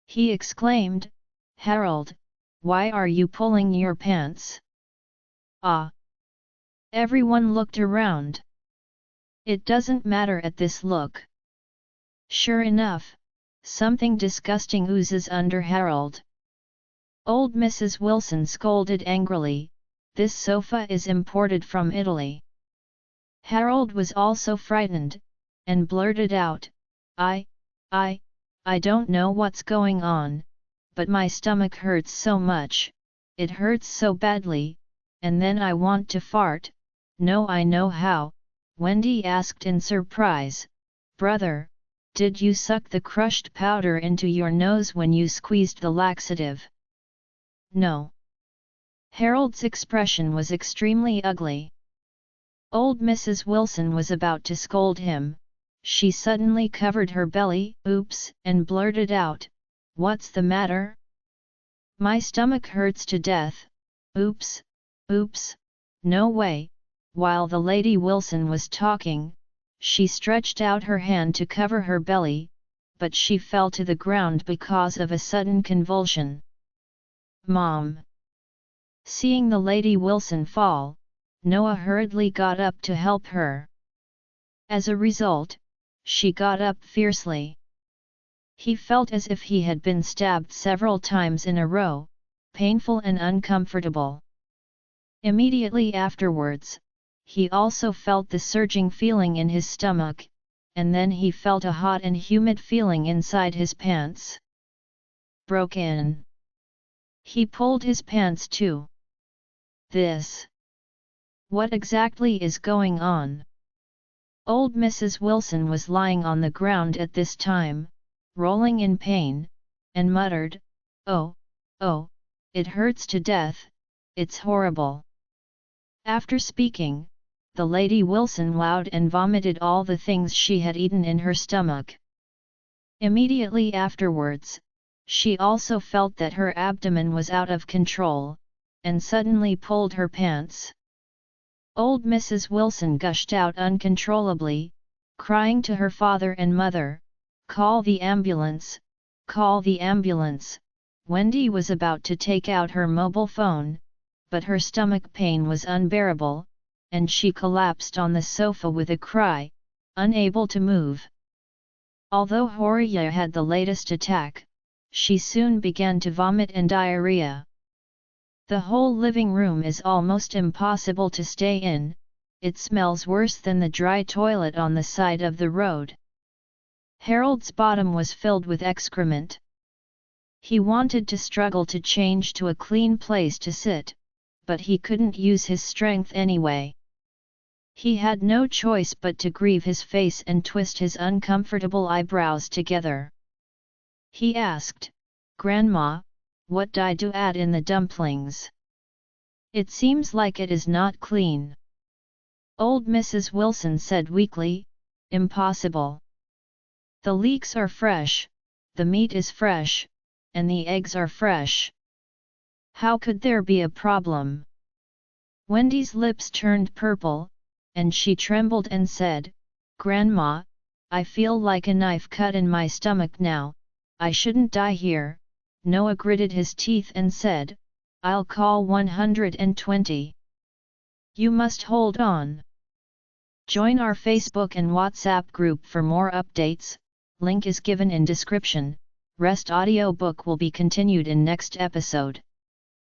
He exclaimed, "Harold, why are you pulling your pants?" "Ah!" Everyone looked around. "It doesn't matter at this look." Sure enough, something disgusting oozes under Harold. Old Mrs. Wilson scolded angrily, "This sofa is imported from Italy." Harold was also frightened, and blurted out, I don't know what's going on, but my stomach hurts so much, it hurts so badly, and then I want to fart." "No, I know how," Wendy asked in surprise. "Brother, did you suck the crushed powder into your nose when you squeezed the laxative?" "No." Harold's expression was extremely ugly. Old Mrs. Wilson was about to scold him. She suddenly covered her belly, "Oops," and blurted out, "What's the matter?" "My stomach hurts to death." "Oops, oops, no way." While the Lady Wilson was talking, she stretched out her hand to cover her belly, but she fell to the ground because of a sudden convulsion. "Mom!" Seeing the Lady Wilson fall, Noah hurriedly got up to help her. As a result, she got up fiercely. He felt as if he had been stabbed several times in a row, painful and uncomfortable. Immediately afterwards, he also felt the surging feeling in his stomach, and then he felt a hot and humid feeling inside his pants. Broke in. He pulled his pants too. What exactly is going on? Old Mrs. Wilson was lying on the ground at this time, rolling in pain, and muttered, Oh, it hurts to death, it's horrible." After speaking, the Lady Wilson wowed and vomited all the things she had eaten in her stomach. Immediately afterwards, she also felt that her abdomen was out of control, and suddenly pulled her pants. Old Mrs. Wilson gushed out uncontrollably, crying to her father and mother, "Call the ambulance, call the ambulance." Wendy was about to take out her mobile phone, but her stomach pain was unbearable, and she collapsed on the sofa with a cry, unable to move. Although Horia had the latest attack, she soon began to vomit and diarrhea. The whole living room is almost impossible to stay in, it smells worse than the dry toilet on the side of the road. Harold's bottom was filled with excrement. He wanted to struggle to change to a clean place to sit, but he couldn't use his strength anyway. He had no choice but to grieve his face and twist his uncomfortable eyebrows together. He asked, "Grandma, what did I do add in the dumplings? It seems like it is not clean." Old Mrs. Wilson said weakly, "Impossible. The leeks are fresh, the meat is fresh, and the eggs are fresh. How could there be a problem?" Wendy's lips turned purple, and she trembled and said, "Grandma, I feel like a knife cut in my stomach now, I shouldn't die here." Noah gritted his teeth and said, "I'll call 120. You must hold on." Join our Facebook and WhatsApp group for more updates, link is given in description. Rest audiobook will be continued in next episode.